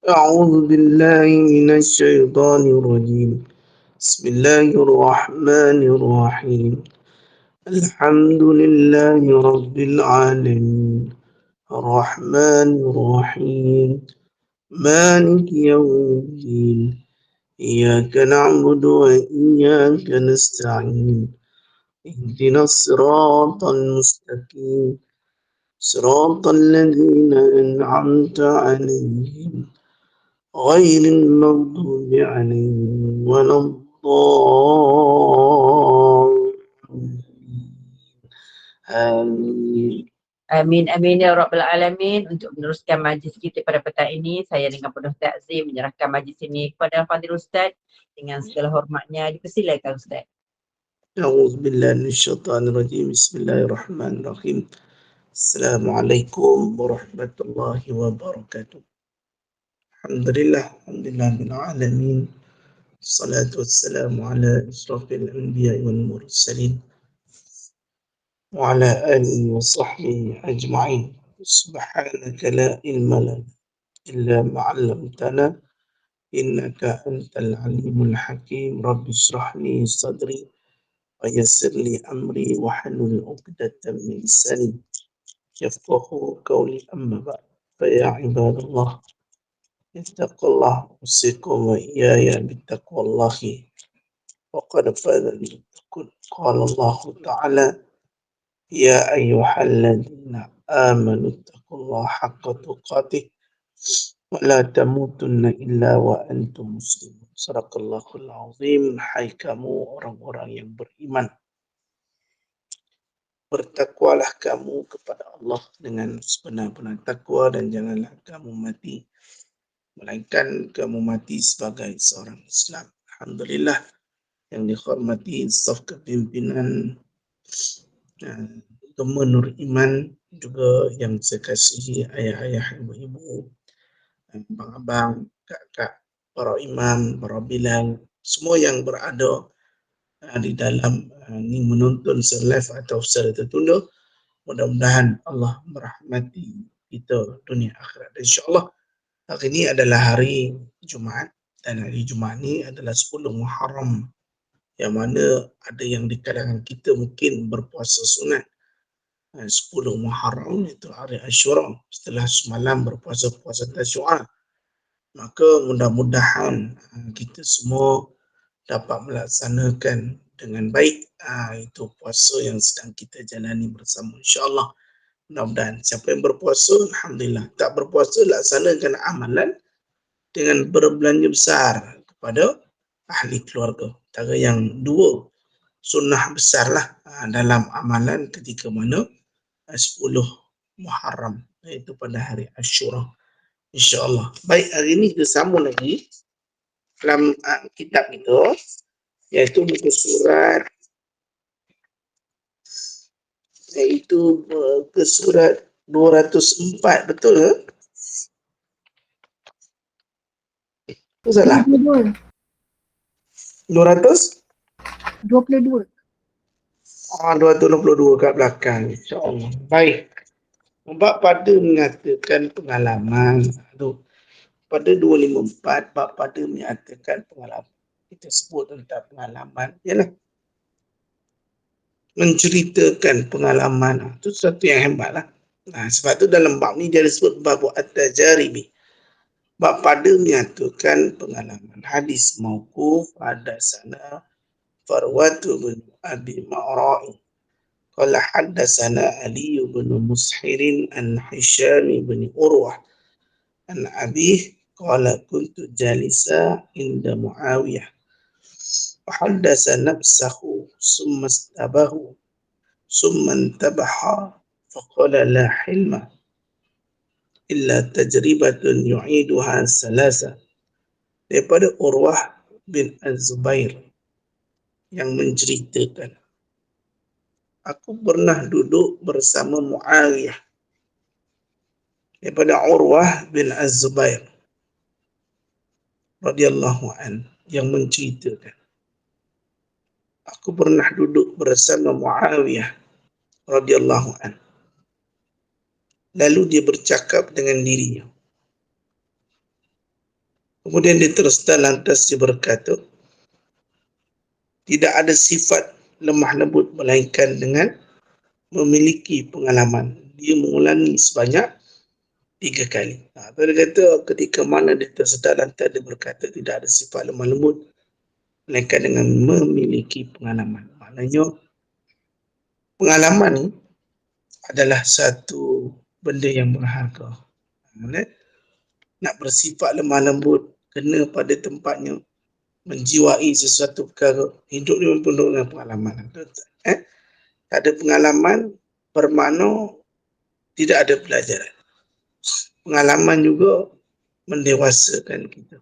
أعوذ بالله من الشيطان الرجيم. بسم الله الرحمن الرحيم. الحمد لله رب العالمين الرحمن الرحيم مالك يوم الدين إياك نعبد وإياك نستعين اهدنا الصراط المستقيم صراط الذين أنعمت عليهم غير المغضوب عليهم ولا الضالين آمين. Amin, amin ya Rabbal Alamin. Untuk meneruskan majlis kita pada petang ini, saya dengan penuh takzim menyerahkan majlis ini kepada Fadil Ustaz dengan segala hormatnya. Dipersilakan Ustaz. أعوذ بالله من الشيطان الرجيم بسم الله الرحمن الرحيم السلام عليكم ورحمة الله وبركاته الحمد لله رب العالمين الصلاة والسلام على أشرف الأنبياء والمرسلين وعلى آله وصحبه أجمعين سبحانك لا علم لنا إلا ما علمتنا إنك أنت العليم الحكيم رب اشرح لي صدري ويسر لي أمري واحلل عقدة من لساني يفقه قولي أما بعد فيا عباد الله اتقوا الله أوصيكم وإياي بتقوى الله وقد فاز المتقون قال الله تعالى يا أيها الذين آمنوا اتقوا الله حق تقاته ولا تموتن إلا وأنتم مسلمون. Sadaqallahul azim. Hai kamu orang-orang yang beriman, bertakwalah kamu kepada Allah dengan sebenar-benar takwa dan janganlah kamu mati melainkan kamu mati sebagai seorang Islam. Alhamdulillah yang dihormati staf kepimpinan Gemma Nur Iman, juga yang saya kasihi ayah-ayah, ibu-ibu, abang-abang, kak-kak, para imam, para bilal, semua yang berada di dalam ni menonton secara live atau secara tertunda. Mudah-mudahan Allah merahmati kita dunia akhirat. InsyaAllah hari ini adalah hari Jumaat dan hari Jumaat ni adalah 10 Muharram, yang mana ada yang di kalangan kita mungkin berpuasa sunat 10 Muharram, itu hari Ashura, setelah semalam berpuasa Tasyu'a. Maka mudah-mudahan kita semua dapat melaksanakan dengan baik itu puasa yang sedang kita jalani bersama, insya-Allah. Mudah-mudahan siapa yang berpuasa, alhamdulillah. Tak berpuasa, laksanakan amalan dengan berbelanja besar kepada ahli keluarga. Antara yang dua sunnah besarlah dalam amalan ketika mana 10 Muharram, iaitu pada hari Ashura, insya-Allah. Baik, hari ini kita sambung lagi dalam kitab kita, iaitu buku surat, iaitu ke surat 204, betul ke? Itu salah. 22. 200? 22. 262 kat belakang, insya-Allah. Baik. Bab pada mengatakan pengalaman. Pada 254, bab pada menyatakan pengalaman. Kita sebut tentang pengalaman, ialah menceritakan pengalaman. Itu sesuatu yang hebatlah. Sebab tu dalam bab ni dia disebut bab at-tajaribi. Bab pada menyatakan pengalaman. Hadis mauquf hadasana Farwatu bin Abi Ma'ra'i qala haddatsana Ali bin Mushirin an Hisham bin Urwah an Abi qala kuntu jalisa inda Muawiyah wa haddasa nafsahu summa istabahu summa intabaha faqala la hilma illa tajribatun yu'iduha salasa. Daripada Urwah bin Az-Zubair yang menceritakan, aku pernah duduk bersama Muawiyah. Daripada Urwah bin Az-Zubair radhiyallahu an yang menceritakan, aku pernah duduk bersama Muawiyah radhiyallahu an. Lalu dia bercakap dengan dirinya, Kemudian dia terus dan lantas dia berkata, tidak ada sifat lemah lembut melainkan dengan memiliki pengalaman. Dia mengulangi sebanyak 3 kali. Dia kata ketika mana dia tersedar lantas dia berkata tidak ada sifat lemah lembut melainkan dengan memiliki pengalaman. Maknanya pengalaman ni adalah satu benda yang berharga. Nak bersifat lemah lembut, kena pada tempatnya, menjiwai sesuatu perkara, hidup ni penuh dengan pengalaman. Tak ada pengalaman bermakna tidak ada pelajaran. Pengalaman juga mendewasakan kita.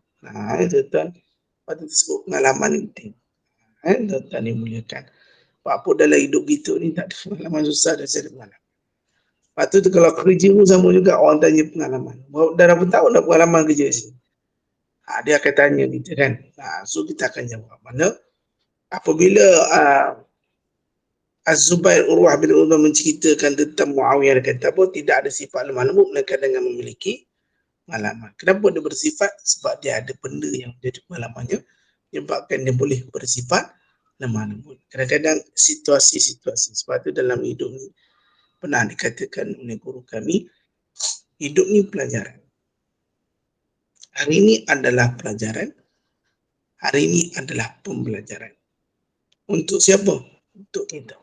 Tuan-tuan, patut disebut pengalaman ni penting. Tuan-tuan dimuliakan. Apa dalam hidup kita ni tak ada pengalaman susah dan saya ada pengalaman. Lepas tu kalau kerja pun sama juga, orang tanya pengalaman. Dah berapa tahun dah pengalaman kerja sini? Dia akan tanya kita kan. So kita akan jawab. Mana apabila Az-Zubair Urwah bin Urwah menceritakan tentang Muawiyah, dia kata apa? Tidak ada sifat lemah lembut melainkan dengan memiliki pengalaman. Kenapa dia bersifat? Sebab dia ada benda yang menjadi pengalamannya menyebabkan dia boleh bersifat lemah lembut. Kadang-kadang situasi-situasi. Sebab tu dalam hidup ni pernah dikatakan oleh guru kami, hidup ni pelajaran. Hari ini adalah pelajaran. Hari ini adalah pembelajaran. Untuk siapa? Untuk kita.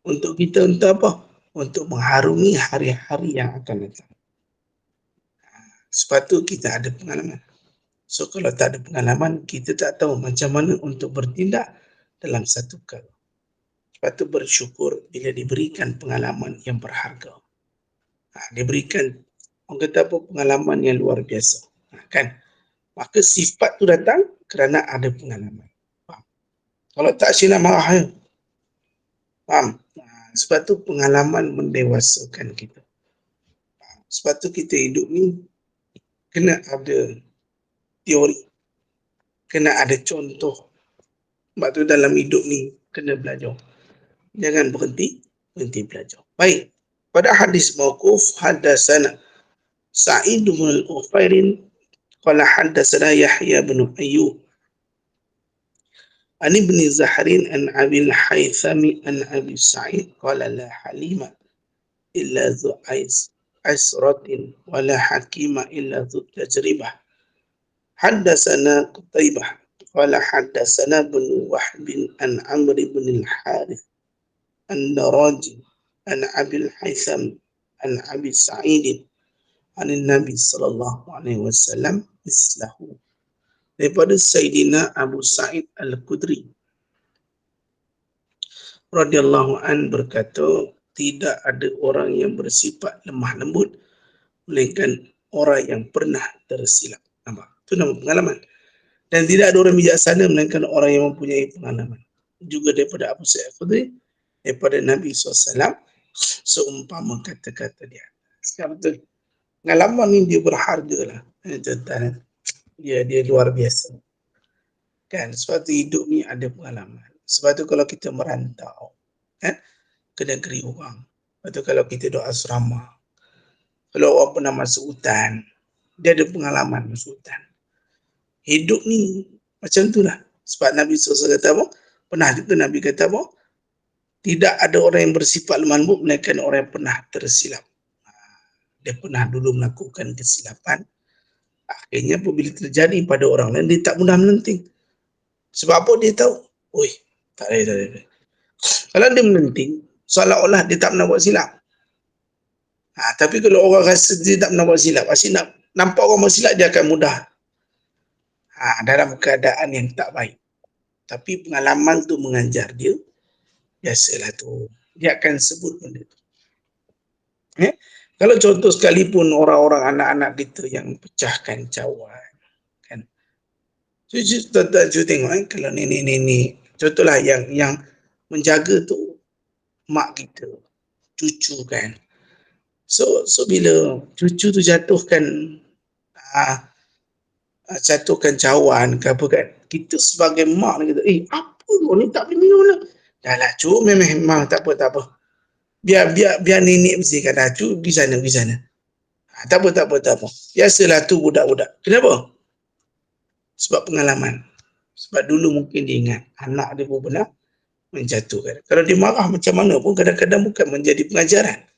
Untuk kita untuk apa? Untuk mengharungi hari-hari yang akan datang. Sebab tu kita ada pengalaman. So kalau tak ada pengalaman, kita tak tahu macam mana untuk bertindak dalam satu perkara. Sebab tu bersyukur bila diberikan pengalaman yang berharga. Diberikan, orang kata apa, pengalaman yang luar biasa. Kan? Maka sifat tu datang kerana ada pengalaman. Faham? Kalau tak silap marah. Faham? Sebab tu pengalaman mendewasakan kita. Sebab tu kita hidup ni kena ada teori, kena ada contoh. Sebab tu dalam hidup ni kena belajar. Jangan berhenti belajar. Baik, pada hadis mauquf, haddatsana Sa'id bin al-Ufairin qala haddatsana Yahya bin Ayyub an ibn Zahrin an Abi al-Haythami an Abi Sa'id qala la halima illa dhu asratin wa la hakima illa dhu tajribah. Haddatsana Qutaibah qala haddatsana bin Wahb an Amr bin al-Harith an-Naraji an Abi al-Haytham an Abi Sa'id an Nabi sallallahu alaihi wasallam mislahu. Daripada Sayyidina Abu Sa'id Al-Khudri radhiyallahu an berkata, tidak ada orang yang bersifat lemah lembut melainkan orang yang pernah tersilap. Nampak? Itu nama pengalaman. Dan tidak ada orang bijaksana melainkan orang yang mempunyai pengalaman. Juga daripada Abu Sa'id Al-Khudri, daripada Nabi SAW, seumpama kata-kata dia. Sekarang betul. Pengalaman ni dia berharga lah. Dia luar biasa. Kan? Sebab tu hidup ni ada pengalaman. Sebab tu kalau kita merantau ke negeri orang. Sebab tu kalau kita duduk asrama. Kalau orang pernah masuk hutan, dia ada pengalaman masuk hutan. Hidup ni macam tu lah. Sebab Nabi SAW kata apa? Pernah juga Nabi kata apa? Tidak ada orang yang bersifat lemah lembut melainkan orang yang pernah tersilap. Dia pernah dulu melakukan kesilapan. Akhirnya apabila terjadi pada orang lain, dia tak mudah melenting. Sebab apa dia tahu? Oi, tak ada. Kalau dia melenting, seolah-olah dia tak pernah buat silap. Tapi kalau orang rasa dia tak pernah buat silap, pasti nak nampak orang buat silap, dia akan mudah dalam keadaan yang tak baik. Tapi pengalaman tu mengajar dia, biasalah tu, dia akan sebut benda tu. Kalau contoh sekalipun orang-orang anak-anak kita yang pecahkan cawan, kan? Cucu tengok kalau nenek-nenek, contohlah yang menjaga tu mak kita, cucu kan. So bila cucu tu jatuhkan cawan ke apa kan, kita sebagai mak ni kata, apa kau ni tak boleh minum lah. Dah lah cu, memang tak apa. Biar nenek bersihkan dah cu, pergi sana. Tak apa, tak apa, tak apa. Biasalah tu budak-budak. Kenapa? Sebab pengalaman. Sebab dulu mungkin dia ingat anak dia pun pernah menjatuhkan. Kalau dia marah macam mana pun kadang-kadang bukan menjadi pengajaran.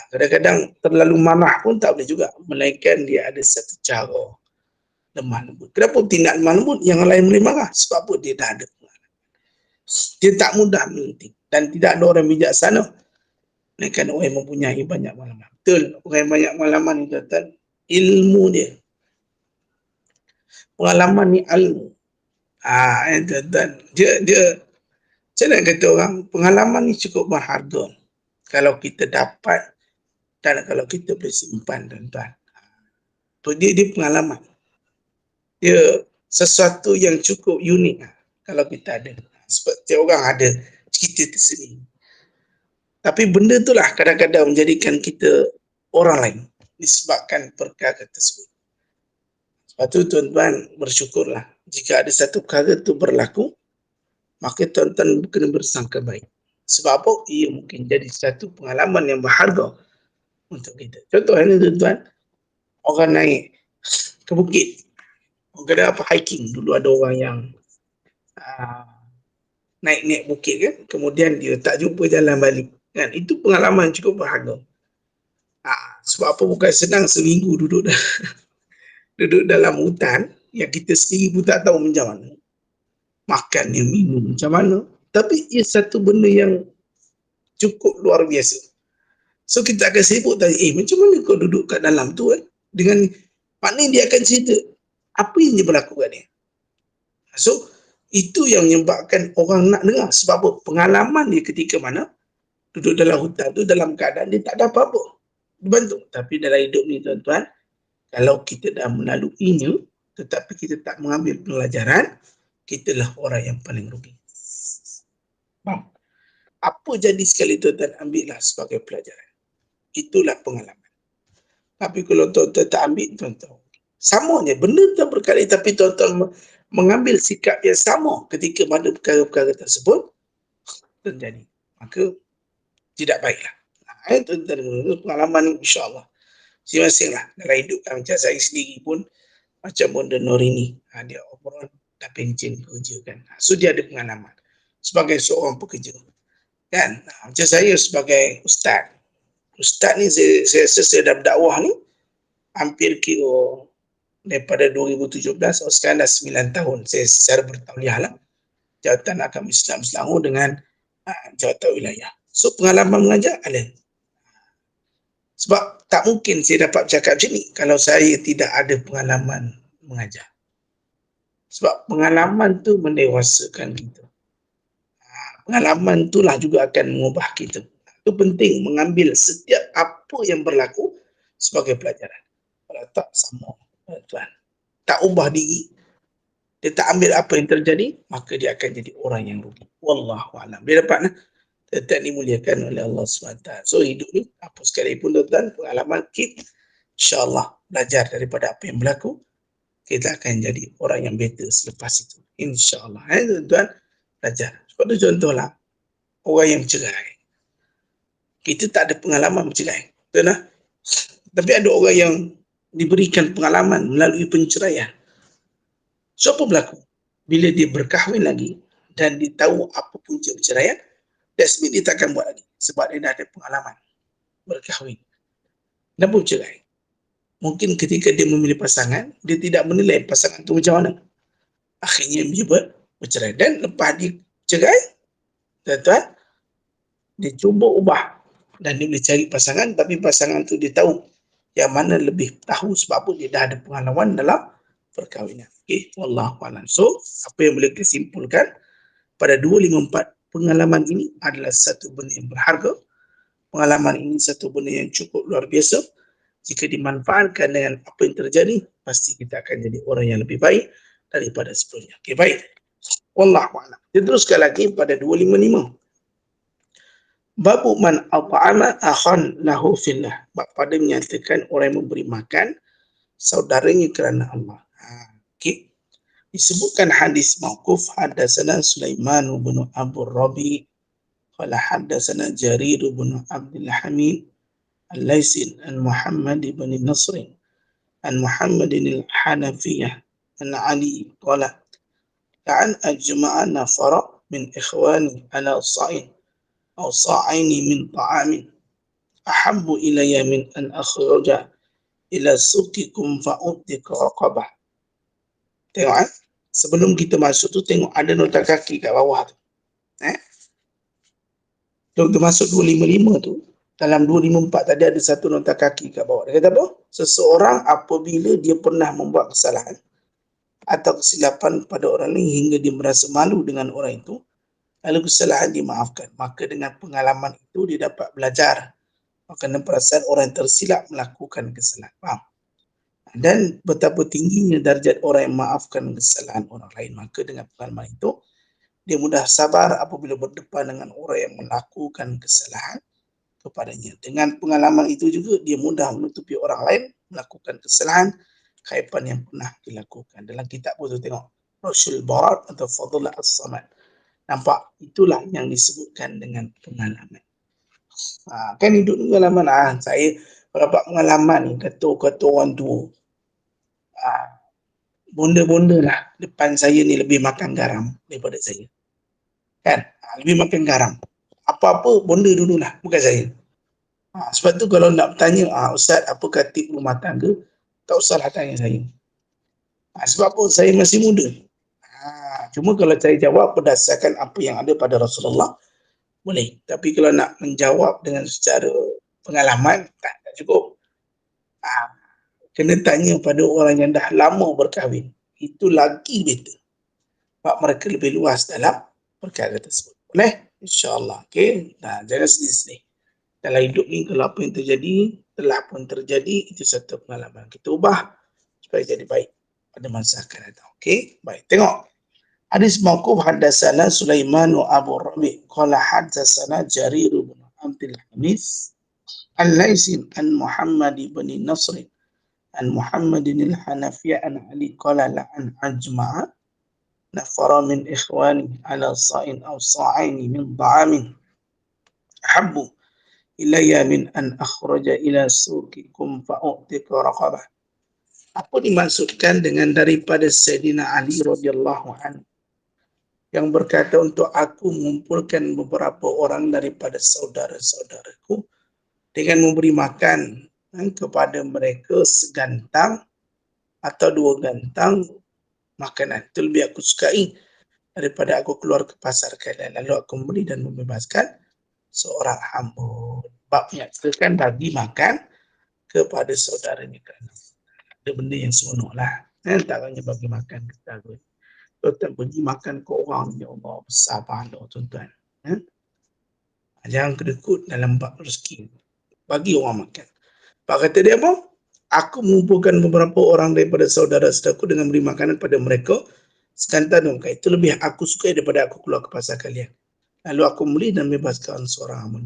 Kadang-kadang terlalu marah pun tak boleh juga. Melainkan dia ada satu cara lemah lembut. Kenapa tindak lemah lembut? Yang lain boleh marah. Sebab apa? Dia dah ada pengalaman. Dia tak mudah melenting. Dan tidak ada orang bijaksana melainkan orang yang mempunyai banyak pengalaman. Betul, orang yang banyak pengalaman ni tuan-tuan, ilmu dia. Pengalaman ni ilmu. Tuan-tuan, dia macam mana kata orang, pengalaman ni cukup berharga kalau kita dapat dan kalau kita boleh simpan, tuan-tuan. Dia pengalaman. Dia sesuatu yang cukup unik kalau kita ada. Sebab setiap orang ada cerita tersendiri. Tapi benda itulah kadang-kadang menjadikan kita orang lain disebabkan perkara tersebut. Sebab tu tuan-tuan bersyukurlah jika ada satu perkara itu berlaku, maka tuan-tuan kena bersangka baik. Sebab apa? Ia mungkin jadi satu pengalaman yang berharga untuk kita. Contohnya tuan-tuan, orang naik ke bukit. Orang kata apa, hiking. Dulu ada orang yang naik bukit kan, kemudian dia tak jumpa jalan balik. Kan? Itu pengalaman cukup berharga. Sebab apa? Bukan senang seminggu duduk dalam hutan yang kita sendiri pun tak tahu macam mana. Makan yang minum macam mana. Tapi ia satu benda yang cukup luar biasa. So kita akan sibuk tanya, macam mana kau duduk kat dalam tu dengan maknanya dia akan cerita apa yang dia berlaku kat dia. So itu yang menyebabkan orang nak dengar. Sebab apa? Pengalaman dia ketika mana duduk dalam hutan tu dalam keadaan dia tak ada apa-apa. Dibantu. Tapi dalam hidup ni tuan-tuan, kalau kita dah melaluinya tetapi kita tak mengambil pelajaran, kitalah orang yang paling rugi. Faham? Apa jadi sekali tuan-tuan, ambillah sebagai pelajaran. Itulah pengalaman. Tapi kalau tuan-tuan tak ambil, tuan-tuan, samanya benda tu berkali tapi tuan-tuan mengambil sikap yang sama ketika mana perkara-perkara tersebut terjadi, maka tidak baiklah. Tuan-tuan, pengalaman insya-Allah masing-masing lah dalam hidup. Macam saya sendiri pun macam Bonda Nur ini, dia overall dah pencen kerja kan. So dia ada pengalaman sebagai seorang pekerja kan. Macam saya sebagai ustaz ni saya dah berdakwah ni hampir kira daripada 2017, sekarang dah 9 tahun saya secara bertauliah lah Jawatan Agama Islam Selangor dengan Jawatan Wilayah. So pengalaman mengajar ada. Sebab tak mungkin saya dapat bercakap macam ni kalau saya tidak ada pengalaman mengajar. Sebab pengalaman tu mendewasakan kita. Pengalaman itulah juga akan mengubah kita. Itu penting mengambil setiap apa yang berlaku sebagai pelajaran. Kalau tak sama, tuan, tak ubah diri, dia tak ambil apa yang terjadi, maka dia akan jadi orang yang rugi. Wallahualam. Dia dapat tetap dimuliakan oleh Allah SWT. So hidup ni apa sekalipun tuan, pengalaman kita, insyaAllah belajar daripada apa yang berlaku, kita akan jadi orang yang better selepas itu. InsyaAllah. Tuan-tuan, belajar. Seperti contohlah, orang yang bercerai. Kita tak ada pengalaman bercerai. Betul tak? Tapi ada orang yang diberikan pengalaman melalui penceraian. So apa berlaku? Bila dia berkahwin lagi dan dia tahu apa punca perceraian, that's mean dia takkan buat lagi. Sebab dia dah ada pengalaman berkahwin. Kenapa bercerai? Mungkin ketika dia memilih pasangan, dia tidak menilai pasangan itu macam mana. Akhirnya dia bercerai. Dan lepas dia cerai, tuan-tuan, dia cuba ubah. Dan dia boleh cari pasangan, tapi pasangan tu dia tahu yang mana lebih tahu sebab apa dia dah ada pengalaman dalam perkahwinan. Okay, wallahualam. So, apa yang boleh kita simpulkan pada 254, pengalaman ini adalah satu benda yang berharga. Pengalaman ini satu benda yang cukup luar biasa. Jika dimanfaatkan dengan apa yang terjadi, pasti kita akan jadi orang yang lebih baik daripada sebelumnya. Okay, baik. Wallahualam. Kita teruskan lagi pada 255. Babu man at'ama akhan lahu fillah. Bab pada menyatakan orang yang memberi makan saudaranya kerana Allah. Okay. Disebutkan hadis mauquf, hadatsana Sulaiman bin Abu Rabi qala hadatsana Jarir bin Abdul Hamid Al-Laysin an Muhammad ibn Nasr an Muhammad al-Hanafiyah an Ali qala la'an ajma'a nafara min ikhwani ala sa'in aw sa'aini min ta'amin ahabbu ilayya min an akhraja ila suqikum fa'utika raqabah. Tengok sebelum kita masuk tu tengok ada nota kaki kat bawah tu. Kita masuk 255 tu, dalam 254 tadi ada satu nota kaki kat bawah. Dia kata apa? Seseorang apabila dia pernah membuat kesalahan atau kesilapan pada orang lain hingga dia merasa malu dengan orang itu, lalu kesalahan dimaafkan, maka dengan pengalaman itu dia dapat belajar kerana perasaan orang yang tersilap melakukan kesalahan. Faham? Dan betapa tingginya darjat orang yang maafkan kesalahan orang lain, maka dengan pengalaman itu dia mudah sabar apabila berdepan dengan orang yang melakukan kesalahan kepadanya. Dengan pengalaman itu juga dia mudah menutupi orang lain melakukan kesalahan kaipan yang pernah dilakukan. Dalam kitab tu tengok Rasul Barat atau Fadl As-Samad. Nampak? Itulah yang disebutkan dengan pengalaman. Kan hidup pengalaman. Saya dapat pengalaman ni, kata orang tua. Bonda-bonda lah depan saya ni lebih makan garam daripada saya. Kan? Lebih makan garam. Apa-apa bonda dululah, bukan saya. Sebab tu kalau nak bertanya, Ustaz apakah tip rumah tangga, tak usahlah tanya saya. Sebab apa? Saya masih muda. Cuma kalau saya jawab berdasarkan apa yang ada pada Rasulullah, boleh. Tapi kalau nak menjawab dengan secara pengalaman, tak cukup. Kena tanya pada orang yang dah lama berkahwin. Itu lagi better. Sebab mereka lebih luas dalam perkara tersebut. Boleh? InsyaAllah. Okay? Jangan sedih-sedih. Dalam hidup ni kalau apa yang terjadi, telah pun terjadi, itu satu pengalaman. Kita ubah supaya jadi baik pada masa akan datang. Okay? Baik. Tengok. Hadis mauquf haddatsana Sulaiman wa Abu Rabi' qala haddatsana Jarir bin Abdul Hamis Al-Laysin an Muhammad ibn Nasr an Muhammad al-Hanafiyah an Ali qala la'an ajma'a nafara min ikhwani ala sa'in aw sa'aini min ta'amin ahabbu ilayya min an akhraja ila suqikum fa'u'tika raqabah. Apa dimaksudkan dengan daripada Sayyidina Ali radhiyallahu anhu yang berkata untuk aku mengumpulkan beberapa orang daripada saudara-saudaraku dengan memberi makan kepada mereka segantang atau dua gantang makanan. Itu lebih aku sukai daripada aku keluar ke pasar kalian lalu aku membeli dan membebaskan seorang hamba. Bab menyatakan bagi makan kepada saudaranya kerana ada benda yang seronok lah. Tak hanya bagi makan kita. Tuan pergi makan ke orang, ya Allah, besar pahala tuan-tuan. Jangan kedekut dalam bab rezeki. Bagi orang makan. Pak kata dia apa? Aku mengumpulkan beberapa orang daripada saudara-saudaraku dengan beri makanan pada mereka sekantang dan itu lebih aku suka daripada aku keluar ke pasar kalian. Lalu aku beli dan bebaskan seorang hamba.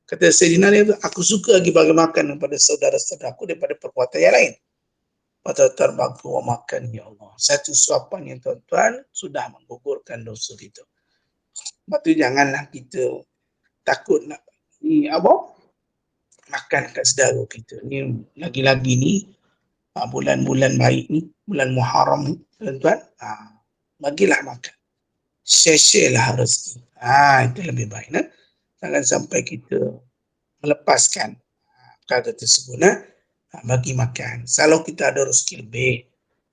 Kata Sayyidina ni, aku suka lagi bagi makan kepada saudara-saudaraku daripada perbuatan yang lain. Patut bagi orang makan, ya Allah. Satu suapan yang tuan-tuan sudah menggugurkan dosa kita. Sebab tu janganlah kita takut nak ni apa? Makan kat saudara kita. Ni lagi-lagi ni bulan-bulan baik ni, bulan Muharram ni, tuan-tuan, bagilah makan. Share-share lah rezeki. Itu lebih baik. Jangan sampai kita melepaskan perkara tersebut. Bagi makan. Kalau kita ada rezeki lebih,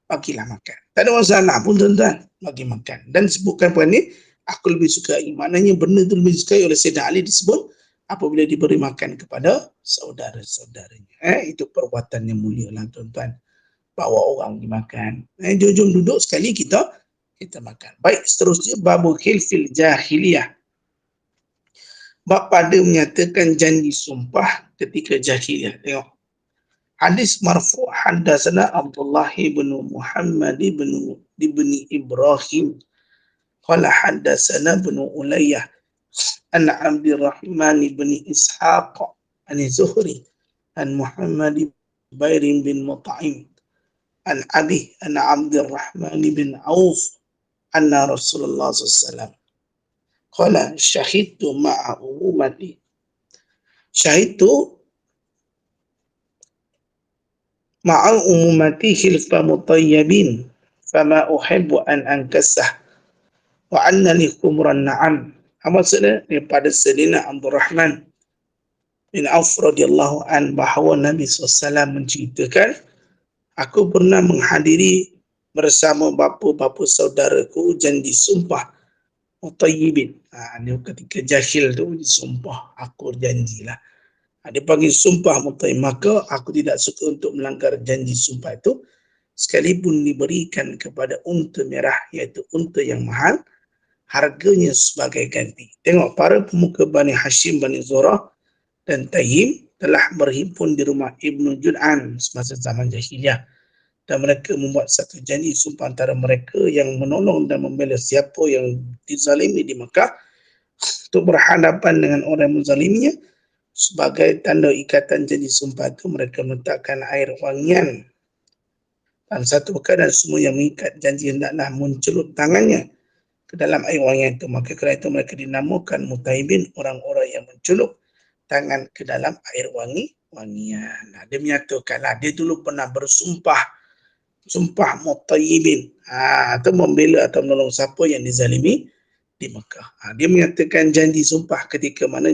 bagilah makan. Tak ada masalah pun tuan-tuan, bagi makan. Dan sebutkan poin ni, aku lebih sukai. Maknanya benda tu lebih sukai oleh Sayyidina Ali disebut apabila diberi makan kepada saudara-saudaranya. Itu perbuatan yang mulia lah tuan-tuan. Bawa orang dimakan. Jom duduk sekali kita makan. Baik, seterusnya babu khilfil jahiliyah. Bab pada menyatakan janji sumpah ketika jahiliyah. Tengok. Hadis marfu' haddatsana Abdullah bin Muhammad bin Ibrahim qala haddatsana bin Ulayyah an Abdurrahman bin Ishaq an Zuhri an Muhammad bin Mut'im an Abi an Abdurrahman bin Auf anna Rasulullah sallallahu qala syahidtu ma'a ummati. Syahidtu ma'a umumati hilfa mutayyibin fama uhibbu an ankasah wa anna li khumran na'am. Apa maksudnya? Daripada Sayyidina Abdul Rahman bin Auf radhiyallahu an bahawa Nabi SAW menceritakan, aku pernah menghadiri bersama bapa-bapa saudaraku janji sumpah mutayyibin. Dia ketika jahil tu disumpah, aku janjilah. Dia panggil sumpah mutayyib, maka aku tidak suka untuk melanggar janji sumpah itu sekalipun diberikan kepada unta merah, iaitu unta yang mahal, harganya sebagai ganti. Tengok, para pemuka Bani Hashim, Bani Zurah dan Tayyim telah berhimpun di rumah Ibnu Jud'an semasa zaman jahiliyah, dan mereka membuat satu janji sumpah antara mereka yang menolong dan membela siapa yang dizalimi di Mekah untuk berhadapan dengan orang yang menzaliminya. Sebagai tanda ikatan janji sumpah itu, mereka meletakkan air wangian dalam satu bekal, dan semua yang mengikat janji hendaklah mencelup tangannya ke dalam air wangian itu. Maka kerana itu mereka dinamakan mutaibin, orang-orang yang mencelup tangan ke dalam air wangian. Dia menyatakanlah dia dulu pernah bersumpah, sumpah mutaibin, atau membela atau menolong siapa yang dizalimi di Mekah. Dia menyatakan janji sumpah ketika mana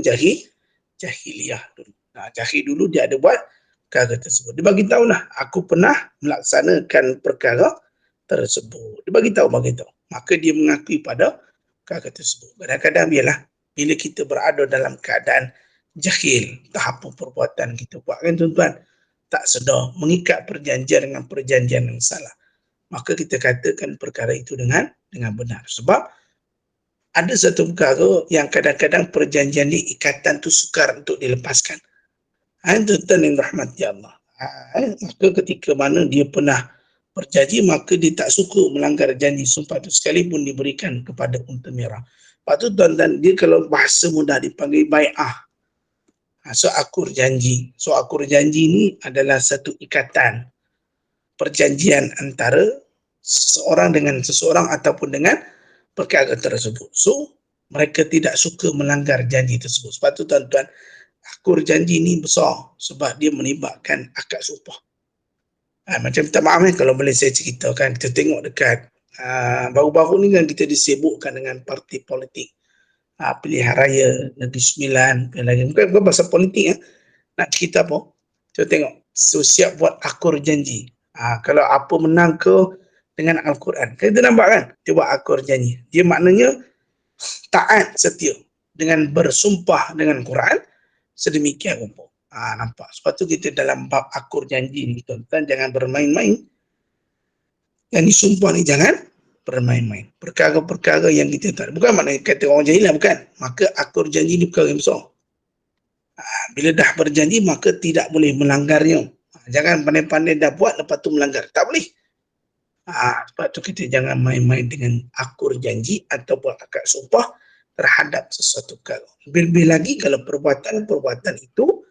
jahiliyah dulu. Jahil dulu dia ada buat perkara tersebut. Dia bagi tahulah, aku pernah melaksanakan perkara tersebut. Dia bagi tahu. Maka dia mengakui pada perkara tersebut. Kadang-kadang bila kita berada dalam keadaan jahil, tak apa perbuatan kita buat kan tuan-tuan, tak sedar, mengikat perjanjian dengan perjanjian yang salah, maka kita katakan perkara itu dengan benar. Sebab ada satu perkara yang kadang-kadang perjanjian ni, ikatan tu sukar untuk dilepaskan. Tuan-tuan yang rahmati Allah. Maka ketika mana dia pernah berjanji, maka dia tak suka melanggar janji sumpah itu sekalipun diberikan kepada unta merah. Lepas tu tuan-tuan, dia kalau bahasa mudah dipanggil bai'ah. So akur janji. So akur janji ni adalah satu ikatan, perjanjian antara seseorang dengan seseorang ataupun dengan perkara tersebut. So mereka tidak suka melanggar janji tersebut. Sebab tu tuan-tuan, akur janji ni besar sebab dia melibatkan akad sumpah. Macam minta maaf kalau boleh saya ceritakan, kita tengok dekat baru-baru ni kan kita disibukkan dengan parti politik, pilihan raya Negeri Sembilan, bukan pasal politik. Nak cerita apa, kita tengok, so siap buat akur janji. Kalau apa menang ke dengan Al-Quran, kita nampak kan, dia buat akur janji, dia maknanya taat setia dengan bersumpah dengan Quran sedemikian rupa. Nampak? Sebab tu kita dalam bab akur janji ni, tuan-tuan, jangan bermain-main. Yang disumpah ni jangan bermain-main. Perkara-perkara yang kita tak, bukan maknanya kata orang jahilah, bukan. Maka akur janji ni perkara yang besar. Bila dah berjanji, maka tidak boleh melanggarnya. Jangan pandai-pandai dah buat lepas tu melanggar, tak boleh. Sebab tu kita jangan main-main dengan akur janji ataupun akad sumpah terhadap sesuatu perkara. Lebih-lebih lagi kalau perbuatan-perbuatan itu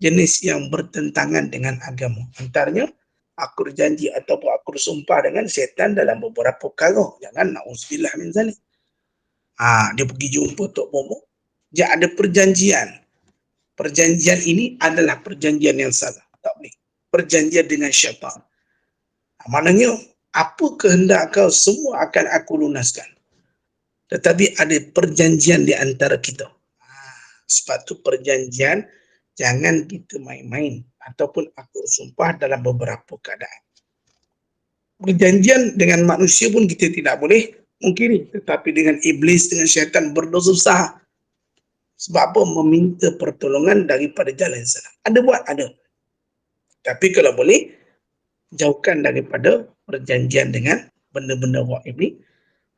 jenis yang bertentangan dengan agama. Antaranya akur janji ataupun akur sumpah dengan syaitan dalam beberapa perkara. Jangan, na'udzubillah min zalik. Dia pergi jumpa Tok Momo, dia ada perjanjian. Perjanjian ini adalah perjanjian yang salah. Tak boleh. Perjanjian dengan syaitan. Maknanya, apa kehendak kau semua akan aku lunaskan. Tetapi ada perjanjian di antara kita. Sebab tu perjanjian, jangan kita main-main ataupun akur sumpah dalam beberapa keadaan. Perjanjian dengan manusia pun kita tidak boleh mungkiri, tetapi dengan iblis, dengan syaitan berdosa besar. Sebab apa? Meminta pertolongan daripada jalan salah. Ada buat? Ada. Tapi kalau boleh, jauhkan daripada perjanjian dengan benda-benda gaib ni,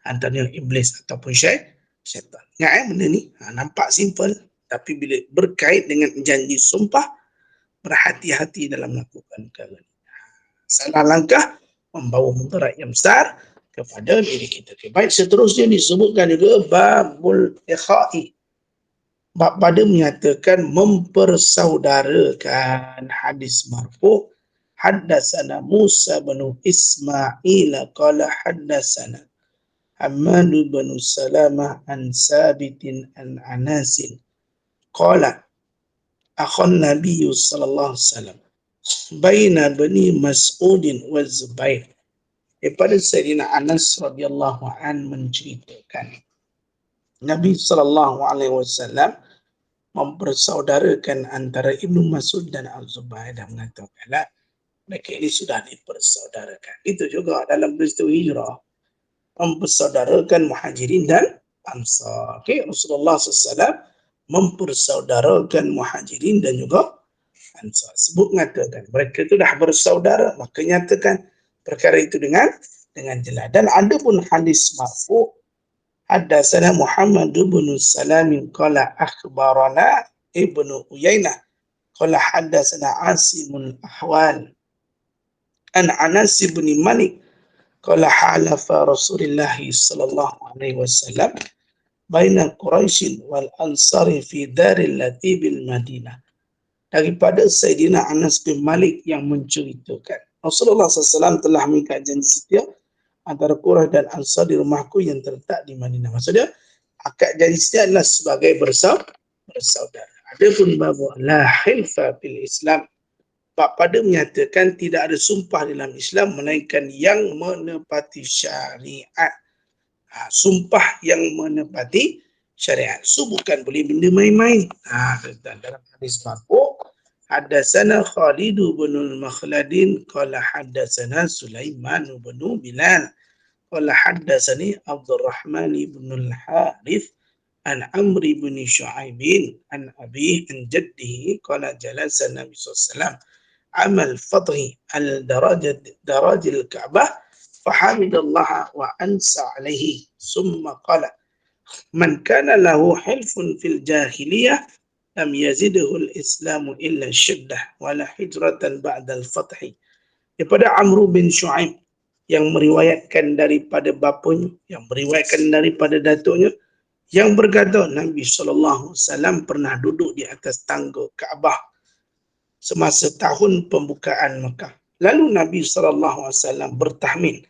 antaranya iblis ataupun syaitan. Ingat benda ni, nampak simple, tapi bila berkait dengan janji sumpah, berhati-hati dalam melakukan perkara ni. Salah langkah membawa mudarat yang besar kepada diri kita. Baik, seterusnya disebutkan juga babul ikha'i. Bab pada menyatakan mempersaudarakan. Hadis marfu', haddatsana Musa bin Ismail qala haddatsana Hammad bin Salamah an Sabitin an Anasin qala akhan Nabi sallallahu alaihi wasallam baina bani Mas'udin wa Zubair. Daripada Sayyidina Anas radhiyallahu an menceritakan Nabi sallallahu alaihi wasallam mempersaudarakan antara Ibnu Mas'ud dan Al-Zubair dan mengatakan mereka ini sudah dipersaudarakan. Itu juga dalam peristiwa hijrah mempersaudarakan Muhajirin dan Ansar. Okay, Rasulullah SAW mempersaudarakan Muhajirin dan juga Ansar. Sebut mengatakan mereka itu dah bersaudara, maka nyatakan perkara itu dengan jelas. Dan ada pun hadis marfu, haddatsana Muhammad bin Salam qala akhbarana Ibnu Uyainah qala haddatsana Asimul Ahwal an Anas bin Malik qala halafa Rasulullah sallallahu alaihi wasallam baina Quraisy wal Ansari fi Daril Latibil Madinah. Daripada Sayyidina Anas bin Malik yang menceritakan Rasulullah SAW telah mengikat janji setia antara Quraisy dan Ansar di rumahku yang terletak di Madinah. Maksudnya, akad janji setia adalah sebagai bersaudara. Adapun bahawa la hilfa fil Islam, bab pada menyatakan tidak ada sumpah dalam Islam melainkan yang menepati syariat. Sumpah yang menepati syariat. So bukan boleh benda main-main. Dalam hadis marfu, haddatsana Khalid bin al-Makhladin qala haddatsana Sulaiman bin Bilal qala haddatsani Abdurrahman bin al-Harith an Amr bin Shu'aib an Abi an jaddihi qala jalasa Nabi sallallahu alaihi wasallam amal fadhi al-daraj al-Ka'bah fahamidallah wa ansa alaihi summa qala man kana lahu hilfun fil jahiliyah lam yazidhu al-islamu illa syiddah wala hijratan ba'da al-fath. Daripada Amr bin Shu'aib yang meriwayatkan daripada bapanya, yang meriwayatkan daripada datuknya, yang berkata Nabi SAW pernah duduk di atas tangga Kaabah semasa tahun pembukaan Mekah. Lalu Nabi SAW bertahmid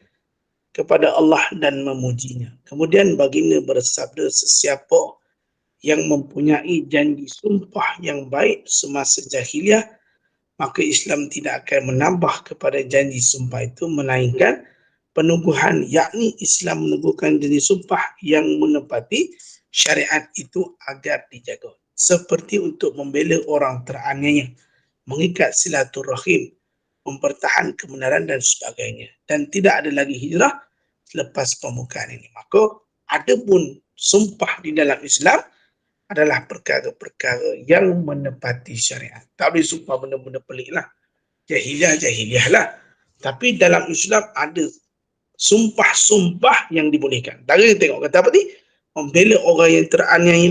kepada Allah dan memujinya. Kemudian baginda bersabda, sesiapa yang mempunyai janji sumpah yang baik semasa jahiliah, maka Islam tidak akan menambah kepada janji sumpah itu melainkan penubuhan, yakni Islam menubuhkan janji sumpah yang menepati syariat itu agar dijaga. Seperti untuk membela orang teraniaya, mengikat silaturahim, mempertahan kebenaran dan sebagainya. Dan tidak ada lagi hijrah selepas pembukaan ini. Maka ada pun sumpah di dalam Islam adalah perkara-perkara yang menepati syariat. Tak boleh sumpah benda-benda pelik lah. Jahiliah lah. Tapi dalam Islam ada sumpah-sumpah yang dibolehkan. Tadi tengok kata apa ni? Membela orang yang teraniaya,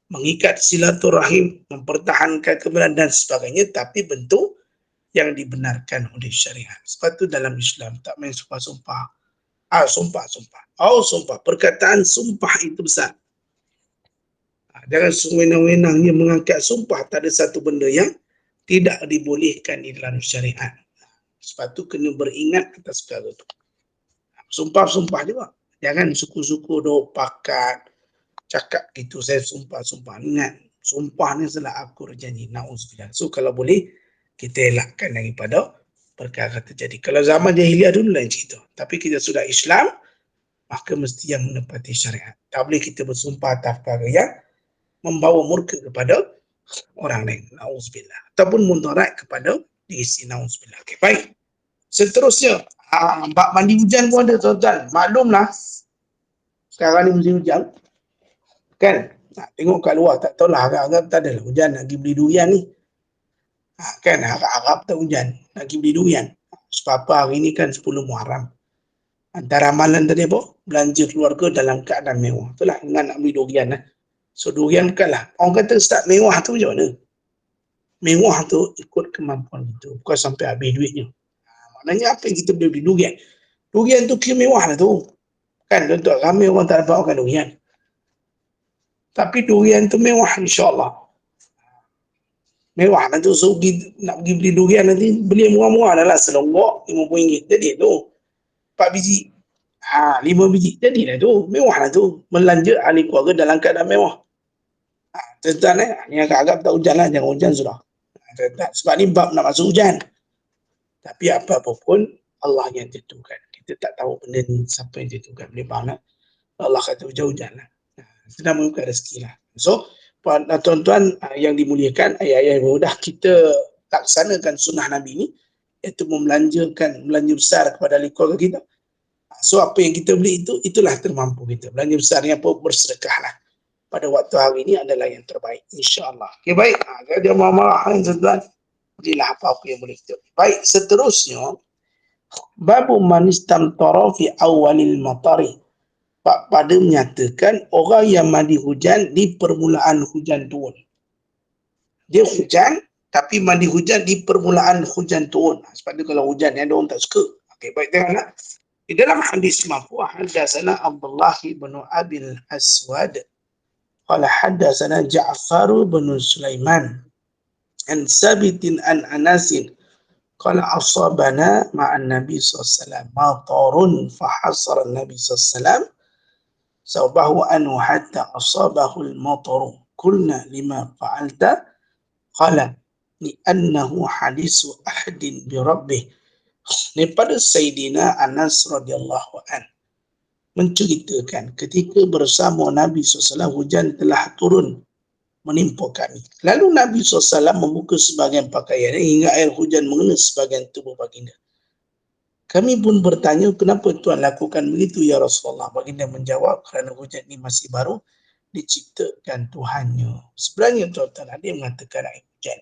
mengikat silaturahim, mempertahankan kebenaran dan sebagainya, tapi bentuk yang dibenarkan oleh syariat. Sebab tu dalam Islam tak main sumpah-sumpah. Sumpah. Perkataan sumpah itu besar. Jangan sewenang-wenangnya mengangkat sumpah. Tak ada satu benda yang tidak dibolehkan di dalam syariat. Sebab tu kena beringat atas perkara itu. Sumpah-sumpah juga. Jangan suku-suku duk pakat cakap gitu, saya sumpah. Ingat, sumpah ni salah aku berjanji. Na'udzubillah. So kalau boleh, kita elakkan daripada perkara terjadi. Kalau zaman jahiliah dulu lain cerita. Tapi kita sudah Islam, maka mesti yang menepati syariat. Tak boleh kita bersumpah atas perkara yang membawa murka kepada orang lain. Na'udzubillah. Ataupun mudarat kepada diri sendiri. Na'udzubillah. Okay, baik. Seterusnya, bab mandi hujan pun ada, tuan-tuan. Maklumlah, sekarang ni musim hujan. Kan? Tengok kat luar, tak tahulah harap-harap tak adalah hujan, nak pergi beli durian ni. Kan, harap-harap tak hujan, nak pergi beli durian. Sebab apa hari ni kan 10 Muharram. Antara amalan tadi apa? Belanja keluarga dalam keadaan mewah. Itulah, ingat nak beli durian. So, durian bukanlah. Orang kata start mewah tu macam mana? Mewah tu ikut kemampuan itu. Bukan sampai habis duitnya. Maknanya apa yang kita boleh beli durian? Durian tu kira mewah lah tu. Kan, tuan-tuan, ramai orang tak dapat makan durian. Tapi durian tu mewah, insyaAllah. Mewah lah tu. So, nak pergi beli durian nanti, beli murah-murah dah lah. Selonggok, RM50. Jadi tu. 4 biji. 5 biji. Jadilah tu. Mewah lah tu. Melanja ahli keluarga dalam keadaan mewah. Tuan-tuan ni agak-agak tak hujan lah. Jangan hujan sudah. Sebab ni bab nak masuk hujan. Tapi apa-apa pun Allah yang tentukan. Kita tak tahu benda ni siapa yang tentukan. Boleh faham tak? Allah kata hujan-hujan lah. Sedang membuka rezeki lah. So, tuan-tuan yang dimuliakan, ayah-ayah yang mudah, kita laksanakan sunnah Nabi ni, iaitu belanja besar kepada ahli keluarga kita. So, apa yang kita beli itu, itulah termampu kita. Belanja besar ni apa? Bersedekah lah. Pada waktu hari ini adalah yang terbaik. InsyaAllah. Okay, baik. Dia marah-marah kan, tuan-tuan. Belilah apa-apa yang boleh kita. Baik, seterusnya, babu man istamtara fi awalil matari. Pada menyatakan orang yang mandi hujan di permulaan hujan turun. Dia hujan, tapi mandi hujan di permulaan hujan turun. Sebab tu kalau hujan ni ada orang tak suka. Okey, baik, tengoklah. Di dalam hadis marfu' hadatsana Abdullah bin Abil Aswad qala hadatsana Ja'far bin Sulaiman an Sabitin an Anasin qala asabana ma'an Nabi sallallahu alaihi wasallam matarun fa hasara Nabi sallallahu alaihi wasallam saubahu anhu hatta asabahu al-matar qulna lima fa'alta qala li'annahu hadisu ahadin bi rabbih. Daripada Sayyidina Anas radhiyallahu an menceritakan ketika bersama Nabi SAW hujan telah turun menimpa kami. Lalu Nabi SAW membuka sebahagian pakaian hingga air hujan mengenai sebahagian tubuh baginda. Kami pun bertanya, kenapa Tuhan lakukan begitu ya Rasulullah? Baginda menjawab, kerana hujan ini masih baru diciptakan Tuhannya. Sebenarnya tuan-tuan, ada yang mengatakan air hujan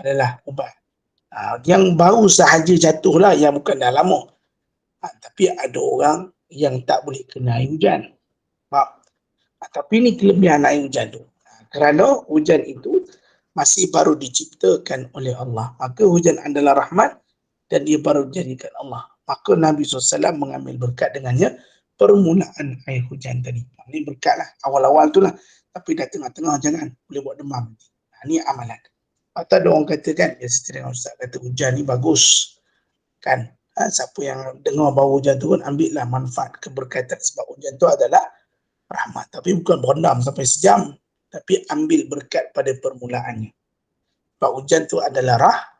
adalah ubat. Yang baru sahaja jatuhlah, yang bukan dah lama. Tapi ada orang yang tak boleh kena air hujan. Tapi ini kelebihan air hujan tu. Kerana hujan itu masih baru diciptakan oleh Allah. Maka hujan adalah rahmat dan dia baru dijadikan Allah. Maka Nabi SAW mengambil berkat dengannya permulaan air hujan tadi. Ini berkat lah. Awal-awal tu lah. Tapi dah tengah-tengah jangan. Boleh buat demam. Ini amalan. Atau ada orang kata kan, biasa dengan Ustaz kata hujan ni bagus. Kan? Siapa yang dengar bau hujan tu pun ambillah manfaat keberkatan. Sebab hujan tu adalah rahmat. Tapi bukan berendam sampai sejam. Tapi ambil berkat pada permulaannya. Sebab hujan tu adalah rahmat.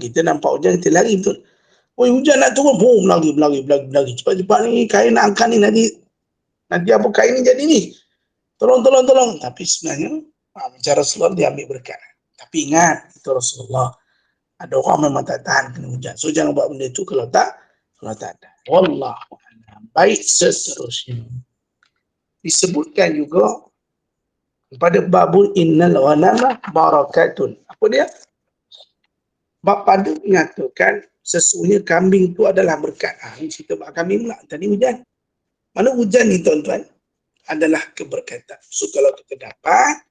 Kita nampak hujan, kita lari betul. Oh, hujan nak turun, boom, berlari. Cepat-cepat ni, kain nak angkat ni, nanti apa kain ni jadi ni. Tolong. Tapi sebenarnya, cara Rasulullah dia ambil berkat. Tapi ingat, itu Rasulullah. Ada orang memang tak tahan kena hujan. So, jangan buat benda tu kalau tak ada. Wallahu'alam. Baik, seterusnya. Disebutkan juga pada babul innal ghanama barakatun. Apa dia? Bab pada menyatakan sesungguhnya kambing tu adalah berkat. Ini cerita bab kambing pula. Tadi hujan. Mana hujan ni tuan-tuan? Adalah keberkatan. So kalau kita dapat,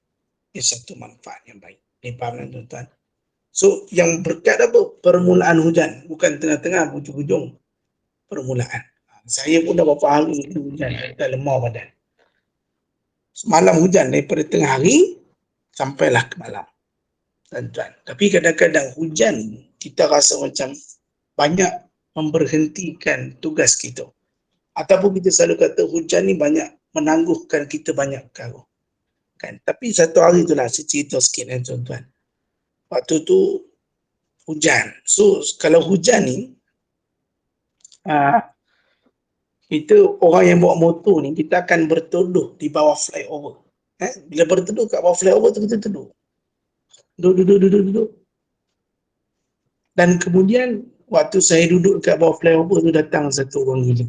ia satu manfaat yang baik. Ini faham tuan-tuan. So yang berkat apa? Permulaan hujan. Bukan tengah-tengah, hujung-hujung. Permulaan. Saya pun dah berapa hari ni hujan. Kita lemah badan. Semalam hujan daripada tengah hari sampailah ke malam. Tuan-tuan. Tapi kadang-kadang hujan kita rasa macam banyak memberhentikan tugas kita. Ataupun kita selalu kata hujan ni banyak menangguhkan kita banyak perkara. Kan? Tapi satu hari itulah saya cerita sikit tuan-tuan. Waktu tu hujan. So kalau hujan ni kita orang yang bawa motor ni kita akan berteduh di bawah flyover. Bila berteduh kat bawah flyover tu kita teduh. Duduk. Dan kemudian waktu saya duduk kat bawah flyover tu datang satu orang gila.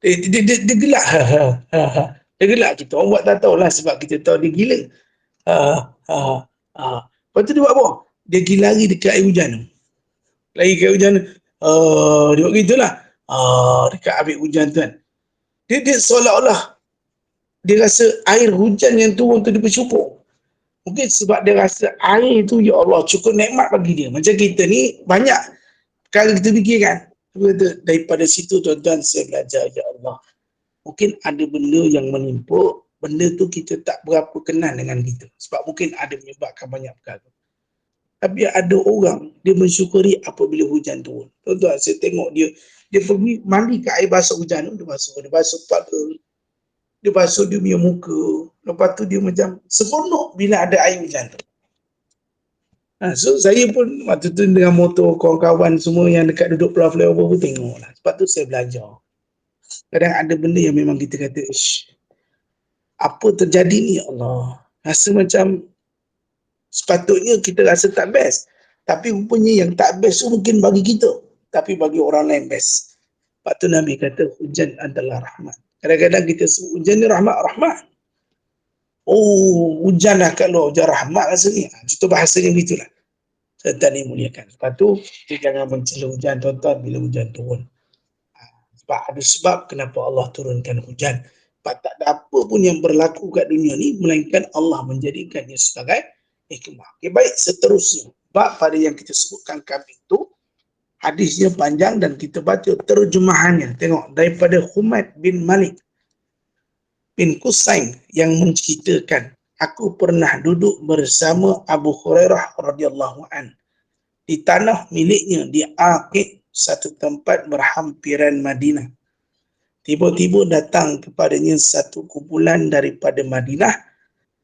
Dia gelak. Dia gelak kita. Orang buat tak tahulah sebab kita tahu dia gila. Lepas tu dia buat apa? Dia pergi lari dekat air hujan tu. Lari dekat air hujan tu. Dia buat gitulah. Dekat ambil hujan tu kan. Dia seolah-olah dia rasa air hujan yang turun tu dia bersyukur. Mungkin sebab dia rasa air tu, ya Allah, cukup nikmat bagi dia. Macam kita ni, banyak perkara kita fikirkan. Daripada situ tuan-tuan saya belajar, ya Allah. Mungkin ada benda yang menimpa, benda tu kita tak berapa kenal dengan kita. Sebab mungkin ada menyebabkan banyak perkara. Tapi ada orang, dia mensyukuri apabila hujan turun. Tuan-tuan, saya tengok dia pergi mandi ke air basah hujan tu, dia basuh kepala, dia basuh dia punya muka. Lepas tu dia macam seronok bila ada air hujan tu. So saya pun waktu tu dengan motor kawan-kawan semua yang dekat duduk Pulau Flyover pun tengok lah. Sebab tu saya belajar. Kadang ada benda yang memang kita kata, apa terjadi ni ya Allah. Rasa macam sepatutnya kita rasa tak best. Tapi rupanya yang tak best tu mungkin bagi kita. Tapi bagi orang lain best. Sebab tu Nabi kata hujan adalah rahmat. Kadang-kadang kita sebut hujan ni rahmat. Oh, hujan lah kat luar, hujan rahmat rasanya. Contoh bahasanya begitulah. Tuan dimuliakan. Sebab tu, kita jangan mencela hujan tuan-tuan bila hujan turun. Sebab ada sebab kenapa Allah turunkan hujan. Sebab tak ada apa pun yang berlaku kat dunia ni, melainkan Allah menjadikannya sebagai hikmah. Okay, baik, seterusnya. Sebab pada yang kita sebutkan kambing tu, hadisnya panjang dan kita baca terjemahannya. Tengok, daripada Humaid bin Malik bin Qusain yang menceritakan, aku pernah duduk bersama Abu Hurairah radhiyallahu an di tanah miliknya di Aqid, satu tempat berhampiran Madinah. Tiba-tiba datang kepadanya satu kumpulan daripada Madinah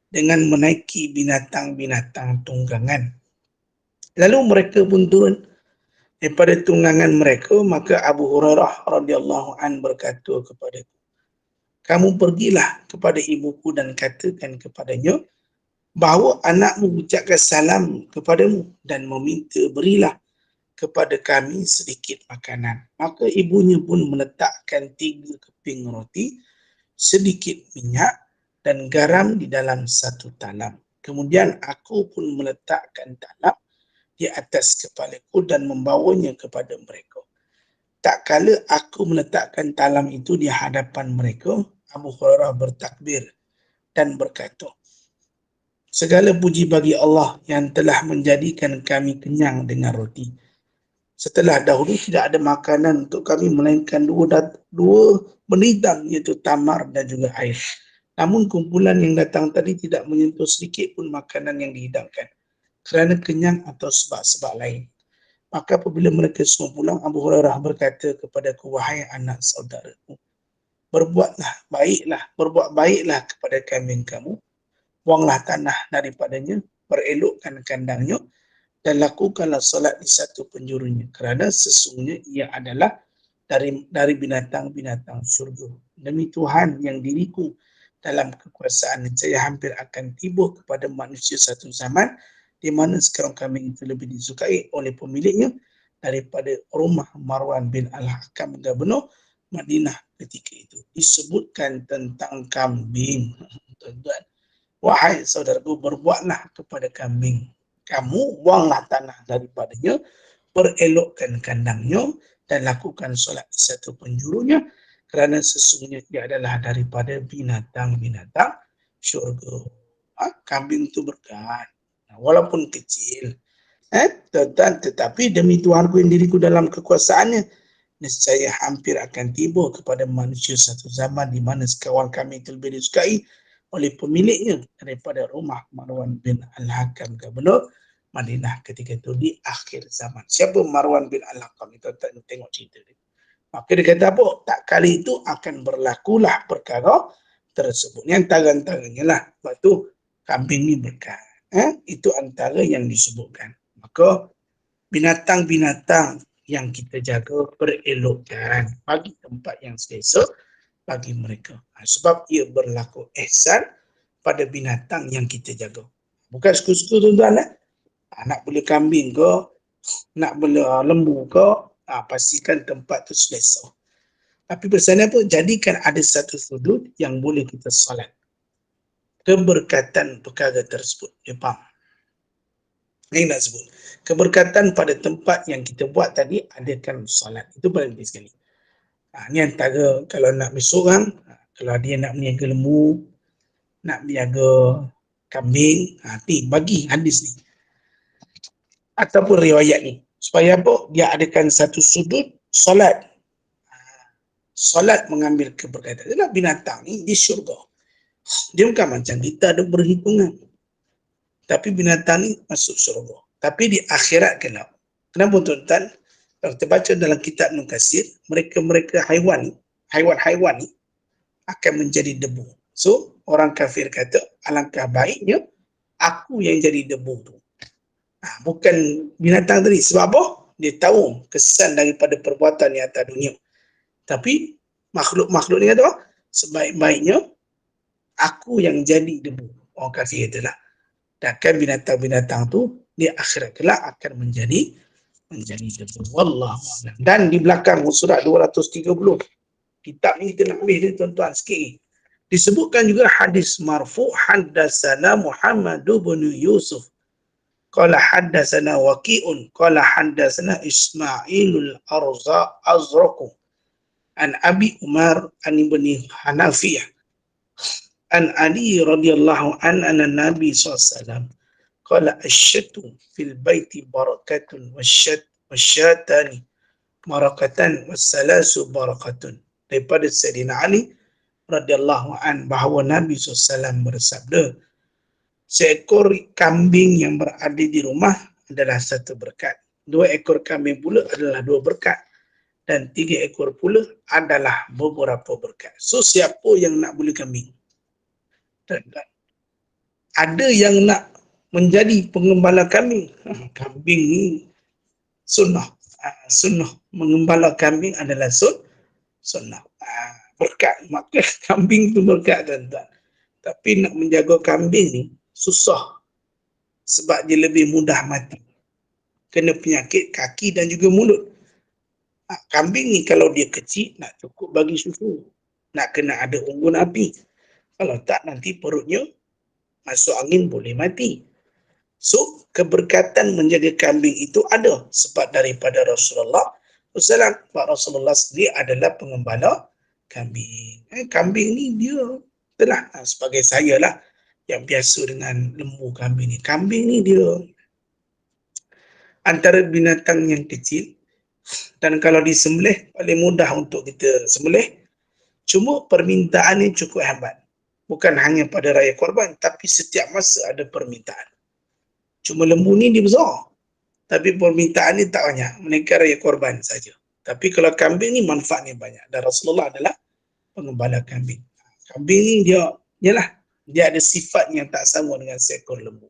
dengan menaiki binatang-binatang tunggangan. Lalu mereka pun turun daripada tunggangan mereka, maka Abu Hurairah radhiyallahu an berkata kepadaku, kamu pergilah kepada ibuku dan katakan kepadanya bahawa anakmu ucapkan salam kepadamu dan meminta berilah kepada kami sedikit makanan. Maka ibunya pun meletakkan 3 keping roti, sedikit minyak dan garam di dalam satu talam. Kemudian aku pun meletakkan talam di atas kepalaku dan membawanya kepada mereka. Tak kala aku meletakkan talam itu di hadapan mereka, Abu Hurairah bertakbir dan berkata, segala puji bagi Allah yang telah menjadikan kami kenyang dengan roti. Setelah dahulu tidak ada makanan untuk kami melainkan dua benda iaitu tamar dan juga air. Namun kumpulan yang datang tadi tidak menyentuh sedikit pun makanan yang dihidangkan kerana kenyang atau sebab-sebab lain. Maka apabila mereka semua pulang, Abu Hurairah berkata kepadaku, wahai anak saudaraku, berbuat baiklah kepada kambing kamu, buanglah tanah daripadanya, perelokkan kandangnya, dan lakukanlah solat di satu penjurunya, kerana sesungguhnya ia adalah dari binatang-binatang syurga. Demi Tuhan yang diriku dalam kekuasaan, saya hampir akan tiba kepada manusia satu zaman di mana sekarang kambing itu lebih disukai oleh pemiliknya daripada rumah Marwan bin Al-Hakam Gubernur Madinah ketika itu. Disebutkan tentang kambing. Tuan-tuan, wahai saudaraku, berbuatlah kepada kambing kamu, buanglah tanah daripadanya, perelokkan kandangnya, dan lakukan solat di satu penjurunya, kerana sesungguhnya ia adalah daripada binatang-binatang syurga. Kambing itu berkat, walaupun kecil, tuan-tuan, tetapi demi Tuhanku yang diriku dalam kekuasaannya, nescaya hampir akan tiba kepada manusia satu zaman di mana sekawan kami itu lebih disukai oleh pemiliknya daripada rumah Marwan bin Al-Hakam Gubernur Madinah ketika itu di akhir zaman. Siapa Marwan bin Al-Hakam itu? Tengok cerita dia. Maka dia kata apa? Tak kali itu akan berlakulah perkara tersebut. Yang antara-antaranya lah. Sebab tu kambing ni berkat. Itu antara yang disebutkan. Maka binatang-binatang yang kita jaga, perelokkan, bagi tempat yang selesa bagi mereka. Sebab ia berlaku ihsan pada binatang yang kita jaga. Bukan suku-suku tuan-tuan. Nak bela kambing ke, nak bela lembu ke, pastikan tempat tu selesa. Tapi pesan apa? Jadikan ada satu sudut yang boleh kita solat. Keberkatan perkara tersebut. Dia faham? Ini nak sebut. Keberkatan pada tempat yang kita buat tadi, adakan solat. Itu paling penting sekali. Ini antara kalau nak bersorang, kalau dia nak meniaga lembu, nak meniaga kambing, bagi hadis ni. Ataupun riwayat ni. Supaya apa? Dia adakan satu sudut solat. Solat mengambil keberkatan. Itulah binatang ni di syurga. Dia bukan macam kita ada berhitungan. Tapi binatang ni masuk syurga. Tapi di akhirat kelak. Kenapa tuan-tuan? Kalau kita baca dalam kitab Ibn Katsir, mereka haiwan ni akan menjadi debu. So, orang kafir kata, alangkah baiknya aku yang jadi debu tu. Bukan binatang tadi. Sebab apa? Dia tahu kesan daripada perbuatan di atas dunia. Tapi makhluk-makhluk ni kata, sebaik-baiknya aku yang jadi debu. Orang kafir itulah. Dan binatang-binatang tu di akhirat kelak akan menjadi debu. Wallahu a'lam. Dan di belakang surat 230. Kitab ni kita nak ambil dia tuan-tuan sikit. Disebutkan juga hadis marfu' haddatsana Muhammad bin Yusuf qala haddatsana Waqi'un qala haddatsana Ismailul Azraqu an Abi Umar an Ibni Hanafiyah an Ali radhiyallahu anna Nabi SAW qala asyatu fil baiti barakatun wasyatani barakatan wassalasu barakatun. Daripada Sayyidina Ali radhiyallahu an bahawa Nabi SAW bersabda, seekor kambing yang berada di rumah adalah satu berkat. 2 ekor kambing pula adalah 2 berkat. Dan 3 ekor pula adalah beberapa berkat. So siapa yang nak beli kambing? Dan ada yang nak menjadi pengembala kambing. Kambing ni sunnah. Sunnah mengembala kambing adalah sunnah. Berkat. Maka kambing tu berkat, tuan-tuan. Tapi nak menjaga kambing ni susah. Sebab dia lebih mudah mati. Kena penyakit kaki dan juga mulut. Kambing ni kalau dia kecil, nak cukup bagi susu. Nak kena ada unggun api. Kalau tak, nanti perutnya masuk angin boleh mati. So, keberkatan menjaga kambing itu ada. Sebab daripada Rasulullah SAW. Sebab Rasulullah sendiri adalah pengembala kambing. Kambing ni dia telah, sebagai saya lah, yang biasa dengan lembu kambing ni. Kambing ni dia antara binatang yang kecil. Dan kalau disembelih, paling mudah untuk kita sembelih. Cuma permintaannya cukup hebat. Bukan hanya pada raya korban, tapi setiap masa ada permintaan. Cuma lembu ni dia besar. Tapi permintaan ni tak banyak. Mereka raya korban saja. Tapi kalau kambing ni manfaatnya banyak. Dan Rasulullah adalah pengembala kambing. Kambing ni dia ada sifat yang tak sama dengan seekor lembu.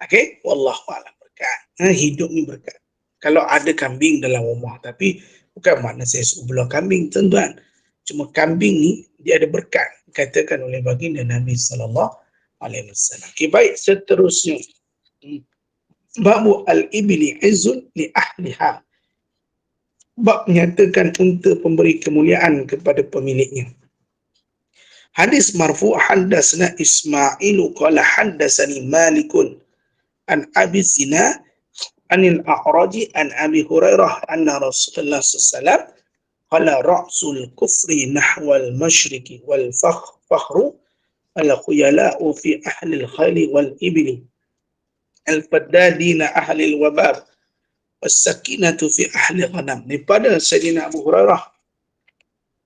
Okey, wallahu a'lam. Berkat. Hidup ni berkat. Kalau ada kambing dalam rumah, tapi bukan makna saya suruh belah kambing, tuan-tuan. Cuma kambing ni dia ada berkat, dikatakan oleh baginda Nabi sallallahu alaihi wasallam. Okey, baik, seterusnya. Babu al-ibli izzun li ahliha. Bab menyatakan unta pemberi kemuliaan kepada pemiliknya. Hadis marfu' haddatsana Ismailu qala haddatsani Malikun an Abi Zina anil A'raji an Abi Hurairah anna Rasulullah sallallahu qala ra'sul kufri nahwal masyriqi wal fakhru al khuyala'u fi ahli al khayli wal ibli al faddadina ahli al wabab was sakinatu fi ahli ghanam. Daripada Sayyidina Abu Hurairah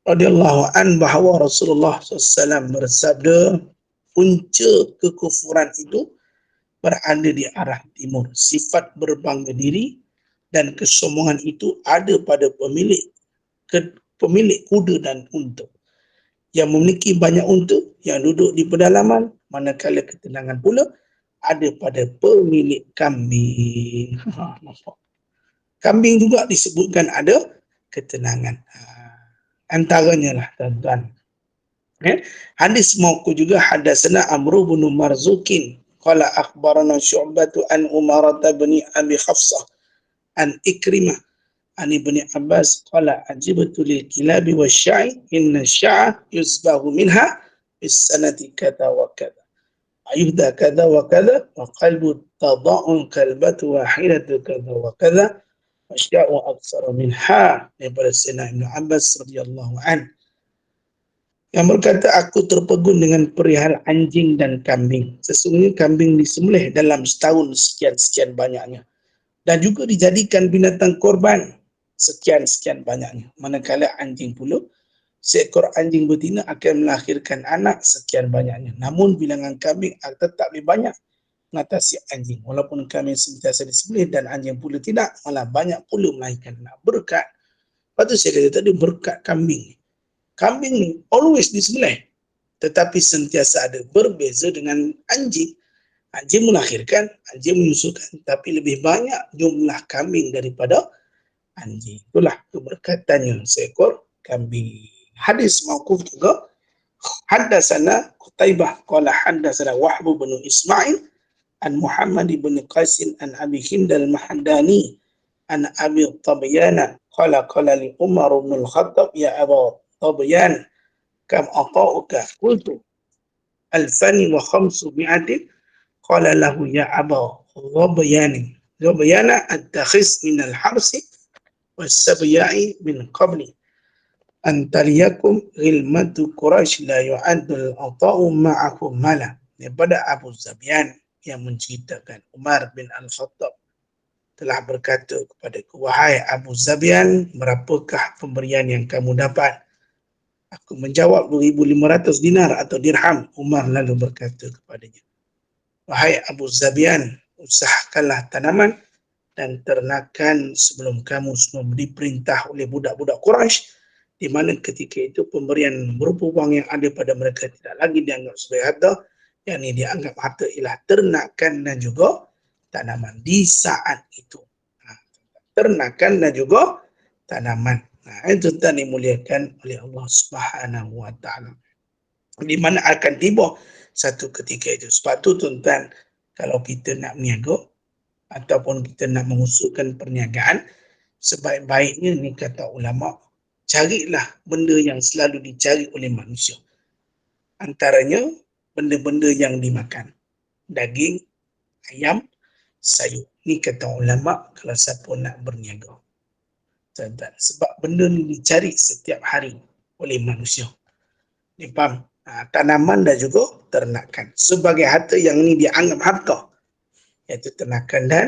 radhiyallahu an bahawa Rasulullah SAW bersabda, punca kekufuran itu berada di arah timur. Sifat berbangga diri dan kesombongan itu ada pada pemilik kuda dan unta. Yang memiliki banyak unta yang duduk di pedalaman, manakala ketenangan pula ada pada pemilik kambing. Kambing juga disebutkan ada ketenangan. Antaranya lah, tuan-tuan. Hadis mauquf juga hadatsana Amr bin Marzukin qala akhbarana Syu'bah an Umar bin Abi Hafsah an Ikrimah an Ibni Abbas qala ajibtu lil kilabi wasya'i inna sya'a yusbahu minha bis sanati kata wa kata ayuhda kata wa kata wa qalbu tada'un kalbatu wahidatu kata wa kata wasya'u aksara minha. Daripada Sayyidina Ibn Abbas radhiyallahu an yang berkata, aku terpegun dengan perihal anjing dan kambing. Sesungguhnya kambing disembelih dalam setahun sekian-sekian banyaknya. Dan juga dijadikan binatang korban sekian-sekian banyaknya. Manakala anjing pula, seekor anjing betina akan melahirkan anak sekian banyaknya. Namun bilangan kambing tetap lebih banyak mengatasi anjing. Walaupun kambing sentiasa disembelih dan anjing pula tidak, malah banyak pula melahirkan anak. Berkat. Lepas tu saya kata tadi, berkat kambing. Kambing ni always disembelih, tetapi sentiasa ada. Berbeza dengan anjing. Anjing melahirkan, anjing menyusukan, tapi lebih banyak jumlah kambing daripada anjing. Itulah keberkatannya seekor kambing. Hadis mauquf juga, haddatsana Qutaibah qala haddatsana Wahb bin Ismail an Muhammad bin Qais an Abi Hind al-Mahdani an Abi Tabyana qala qala li Umar bin al-Khattab ya Abu Tabyan kam ata'uka qultu alfani wa khamsumi'atin qala lahu ya Aba Tabyan Tabyana attakhiz min al-harsi was-sabya'i min qabli antaliyakum ghilmatu Quraisy la yu'addul ata'u ma'akum mala. Daripada Abu Zabyan yang menceritakan Umar bin Al-Khattab telah berkata kepadaku, wahai Abu Zabyan, berapakah pemberian yang kamu dapat? Aku menjawab 2,500 dinar atau dirham. Umar lalu berkata kepadanya, wahai Abu Zabyan, usahakanlah tanaman dan ternakan sebelum kamu semua diperintah oleh budak-budak Quraisy, di mana ketika itu pemberian berupa wang yang ada pada mereka tidak lagi dianggap sebagai harta, yang ini dianggap harta ialah ternakan dan juga tanaman di saat itu. Ternakan dan juga tanaman. Itu tuan dimuliakan oleh Allah Subhanahu wa taala. Di mana akan tiba satu ketika itu. Sebab tu tuan-tuan, kalau kita nak berniaga ataupun kita nak mengusulkan perniagaan, sebaik-baiknya ni kata ulama, carilah benda yang selalu dicari oleh manusia. Antaranya benda-benda yang dimakan. Daging, ayam, sayur. Ni kata ulama kalau siapa nak berniaga. Tuan-tuan, sebab benda ni dicari setiap hari oleh manusia. Ni faham? Tanaman dan juga ternakan. Sebagai harta yang ni dianggap harta, iaitu ternakan dan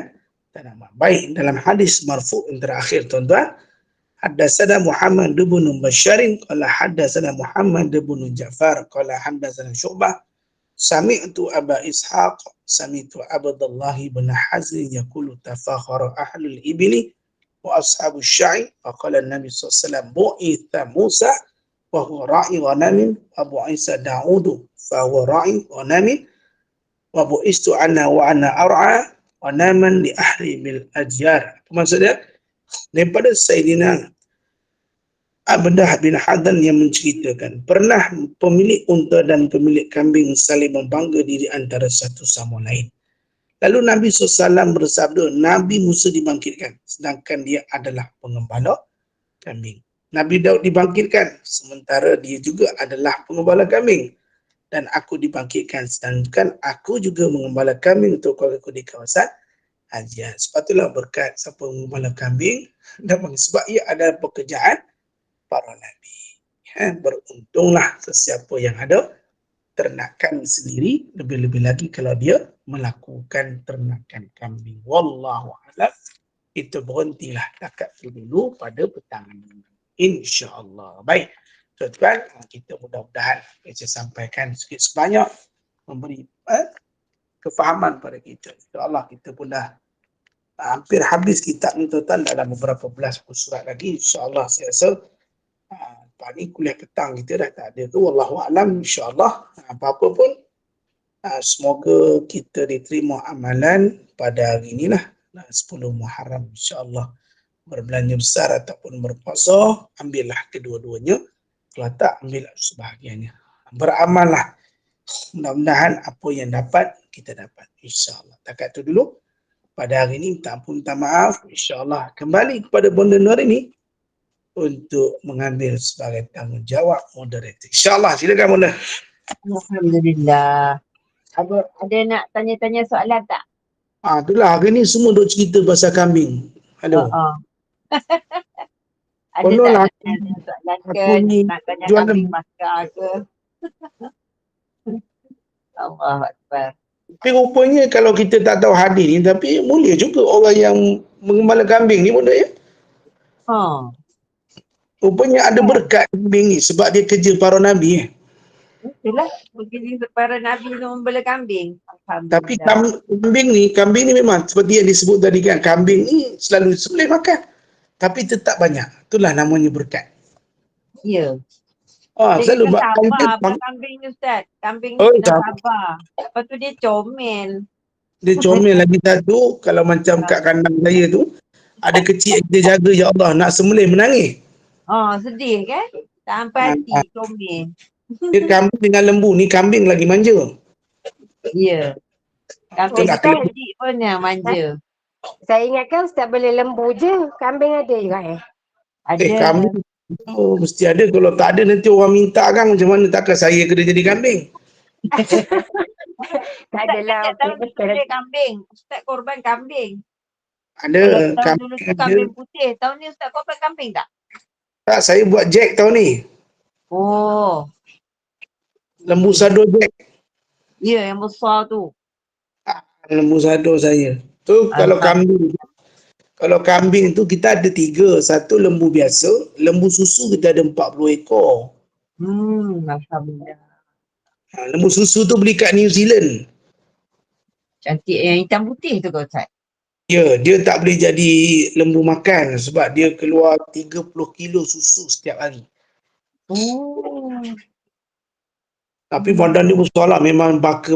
tanaman. Baik, dalam hadis marfu' yang terakhir tuan-tuan, haddatsana Muhammad bin Bashar qala haddatsana Muhammad bin Ja'far qala haddatsana Syu'bah sami'tu Aba Ishaq sami'tu Abdullah bin Hazm yaqulu tafakhara ahlul ibli wa ashabus sya'i faqala an-nabi sallallahu alaihi wasallam bu'itha Musa wa huwa ra'i ghanamin wa bu'isa Daudu fa huwa ra'i ghanamin wa bu'istu ana wa ana ar'a ghanaman li ahli bil ajyar. Maksudnya daripada Sayyidina Abdah bin Hadan yang menceritakan, pernah pemilik unta dan pemilik kambing saling membangga diri antara satu sama lain. Lalu Nabi SAW bersabda, Nabi Musa dibangkitkan, sedangkan dia adalah pengembala kambing. Nabi Daud dibangkitkan, sementara dia juga adalah pengembala kambing. Dan aku dibangkitkan, sedangkan aku juga mengembala kambing untuk keluarga di kawasan Hajian. Sebab itulah berkat siapa mengembala kambing, dan sebab ia adalah pekerjaan para Nabi. Beruntunglah sesiapa yang ada ternakan sendiri, lebih-lebih lagi kalau dia melakukan ternakan kambing. Wallahu a'lam. Itu berhentilah takat dulu pada petang ini, insya-Allah. Baik, tuan-tuan, kita mudah-mudahan saya sampaikan sikit sebanyak memberi kefahaman pada kita. Insya-Allah kita pun dah hampir habis kitab ni tuan-tuan, dalam beberapa belas surat lagi. Insya-Allah saya rasa ni kuliah petang kita dah tak ada tu, wallahu alam. Insya-Allah apa-apa pun semoga kita diterima amalan pada hari inilah 10 Muharram, insya-Allah. Berbelanja besar ataupun berpuasa, ambillah kedua-duanya. Kalau tak, ambillah sebahagiannya. Beramallah. Mudah-mudahan apa yang dapat kita dapat, insya-Allah. Takat tu dulu pada hari ini. Minta ampun, minta maaf. Insya-Allah kembali kepada Bonda Nur ini untuk mengambil sebagai tanggungjawab moderator. InsyaAllah, silakan Bonda. Alhamdulillah. Ada nak tanya-tanya soalan tak? Itulah, hari ni semua duk cerita pasal kambing. Hello. Ada Bonda tak lah, tanya soalan ke? aku ni Nak tanya jualan kambing maskar ke? Allahu Akbar. Tapi rupanya kalau kita tak tahu hadis ni, tapi mulia juga orang yang mengembala kambing ni, Bonda ya. Rupanya ada berkat kambing ni sebab dia kerja para Nabi. Itulah, mungkin para Nabi tu membela kambing. Tapi Alhamdulillah. kambing ni memang seperti yang disebut tadi kan, kambing ni selalu disembelih makan. Tapi tetap banyak. Itulah namanya berkat. Ya. Dia Selalu kena sabar kambing ni Ustaz. Kambing ni kena sabar. Lepas tu dia comel. Dia comel lagi satu, kalau macam kat kandang saya tu, ada kecil kita jaga, ya Allah, nak sembelih menangis. Oh, sedih kan? Sampai Ha, hati comel. dia kambing dengan lembu, ni kambing lagi manja. Ya. Kambing Itulah tu kena kecil pun yang manja. Saya ingatkan Ustaz boleh lembu je. Kambing ada juga Ada. kambing oh, mesti ada. Kalau tak ada nanti orang minta kan, macam mana, takkan saya kena jadi kambing. Tak Ustaz adalah. kan tahun ni sembelih kambing. Ustaz korban kambing. Ada Kalau tahun dulu kambing tu ada. kambing putih. Tahun ni Ustaz korban kambing tak? Tak, saya buat jack tahun ni. Oh. Lembu sado jack. Ya, yang besar tu. Lembu sado saya. Tu kalau kambing. Kalau kambing tu kita ada 3. Satu lembu biasa, lembu susu kita ada 40 ekor. Alhamdulillah. Lembu susu tu beli kat New Zealand. Cantik yang hitam putih tu kau Ustaz. Ya, dia tak boleh jadi lembu makan sebab dia keluar 30 kilo susu setiap hari. Oh. Tapi badan dia besar lah, memang baka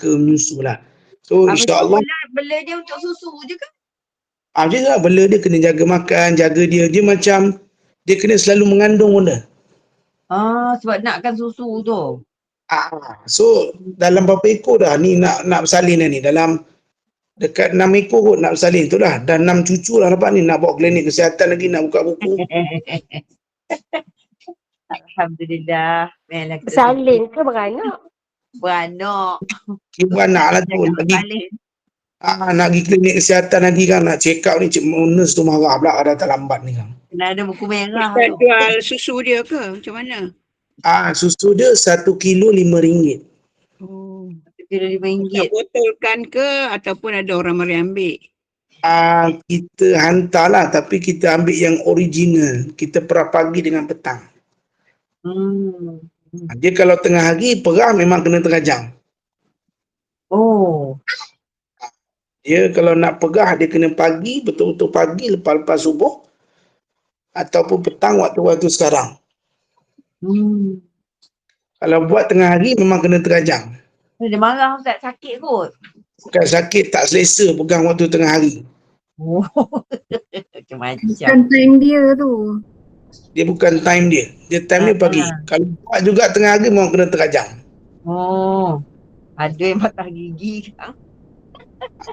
menyusu lah. So insyaAllah Bela dia untuk susu je kan? dia lah bela dia kena jaga makan, jaga dia. Dia macam, dia kena selalu mengandung benda. Sebab nakkan susu tu. So dalam berapa ekor dah ni nak bersalin dah ni. Dalam dekat 6 ekor kot nak bersalin tu dah. Dan 6 cucu lah dapat ni, nak bawa klinik kesihatan lagi, nak buka buku. Alhamdulillah. Bersalin ke beranak? Beranak. Beranak lah tu. Lagi, nak pergi klinik kesihatan lagi kan, nak check up ni, nurse tu marah pula dah terlambat ni kan. Kena ada buku merah Ustaz tu. jual susu dia ke? Macam mana? Susu dia 1 kilo RM5. Oh. Kira RM5. Tak botolkan ke ataupun ada orang mari ambil? Kita hantar lah, tapi kita ambil yang original. Kita perah pagi dengan petang. Dia kalau tengah hari perah memang kena terajang. Oh. Dia kalau nak perah dia kena pagi, betul-betul pagi lepas subuh. Ataupun petang waktu-waktu sekarang. Kalau buat tengah hari memang kena terajang. Dia marah Ustaz, sakit kot. Bukan sakit, tak selesa pegang waktu tengah hari. Oh. Macam-macam. Bukan time dia tu. Dia bukan time dia. Dia time dia pagi. Kalau buat juga tengah hari memang kena terajang. Oh. Ada yang patah gigi kan.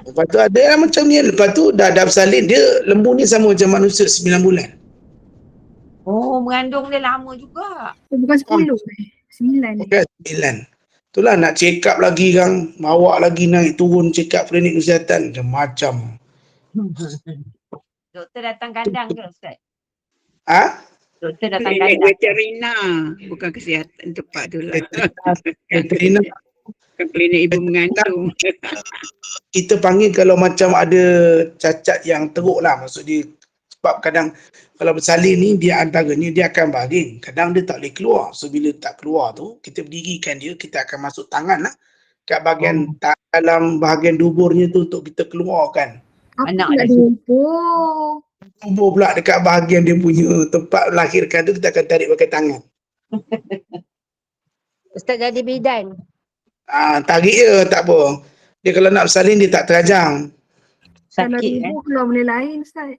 Lepas tu ada lah macam ni. Lepas tu dah bersalin. Dia lembu ni sama macam manusia 9 bulan. Oh, mengandung dia lama juga. Bukan 10 9 Bukan 9. Itulah nak check up lagi kan. Bawa lagi naik turun check up klinik kesihatan. Macam-macam. Doktor datang kandang ke Ustaz? Doktor datang Klinik kandang. veterina. Bukan kesihatan tempat tu lah. Veterina. Bukan klinik ibu mengandung. Kita panggil kalau macam ada cacat yang teruk lah. Maksud dia, sebab kadang kalau bersalin ni dia antaranya dia akan baring. Kadang dia tak boleh keluar. So bila tak keluar tu, kita berdirikan dia, kita akan masuk tangan lah kat bahagian dalam bahagian duburnya tu untuk kita keluarkan. Apa Anak nak dia. lumpur? Tubur pula dekat bahagian dia punya tempat melahirkan tu, kita akan tarik pakai tangan. Ustaz jadi bidan. Tarik je tak apa. Dia kalau nak bersalin dia tak terajang. Kalau Sakit kan? lumpur keluar benda lain Ustaz.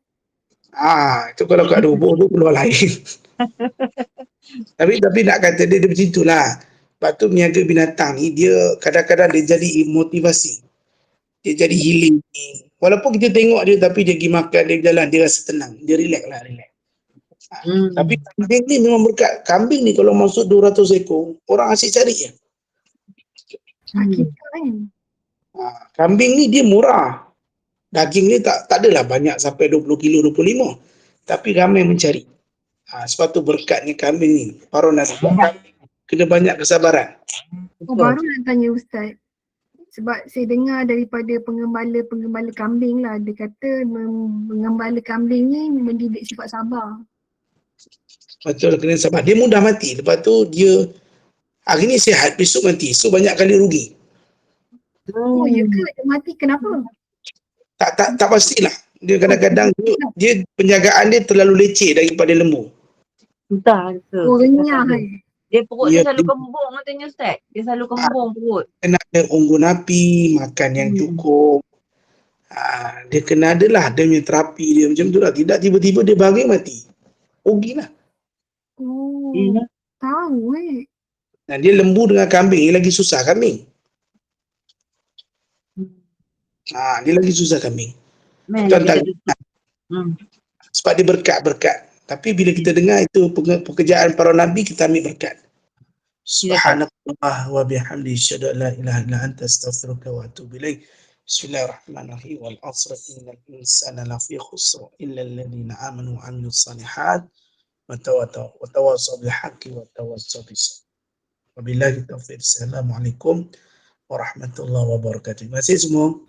Itu kalau kat dubur tu keluar lain. tapi nak kata dia macam itulah. Lepas tu meniaga binatang ni dia kadang-kadang dia jadi motivasi. Dia jadi healing. Walaupun kita tengok dia tapi dia pergi makan, dia jalan, dia rasa tenang. Dia relax lah, relax. Tapi kambing ni memang berkat. Kambing ni kalau masuk 200 ekor, orang asyik cari je. Kita kan. Kambing ni dia murah. Daging ni tak adalah banyak sampai 20 kilo, 25. Tapi ramai mencari. Sebab tu berkatnya kambing ni. Paronas. Kena banyak kesabaran. Baru nak tanya Ustaz. Sebab saya dengar daripada pengembala kambing lah. Dia kata mengembala kambing ni mendidik sifat sabar. Betul, kena sabar. Dia mudah mati. Lepas tu dia hari ni sihat, besok mati. So banyak kali rugi. Oh ya ke? Dia mati kenapa? Tak pastilah. Dia kadang-kadang dia penjagaan dia terlalu leceh daripada lembu. Entah ke. Oh renyah kan? perut dia dia selalu kembung katanya Ustaz. Dia selalu kembung perut. kena ada unggun api, makan yang cukup. Dia kena adalah dia punya terapi dia macam tu lah. Tidak tiba-tiba dia baring mati. Rugilah. Oh, Ya. tahu Dan dia lembu dengan kambing, dia lagi susah kambing. Dia lagi susah kambing. Memang Tuan tak, kita sebab dia berkat-berkat. Tapi bila kita dengar itu pekerjaan para nabi, kita ambil berkat. Subhanallah wa bihamdi asyhadu an la ilaha illa anta astaghfiruka wa atubu ilaik. Bismillahirrahmanirrahim. Wal 'asr innal insana lafi khusr illa alladhina amanu wa 'amilus shalihat wa tawassaw bil haqqi wa tawassaw bis sabr. Wabillahi taufiq. Assalamualaikum warahmatullahi wabarakatuh. Terima kasih semua.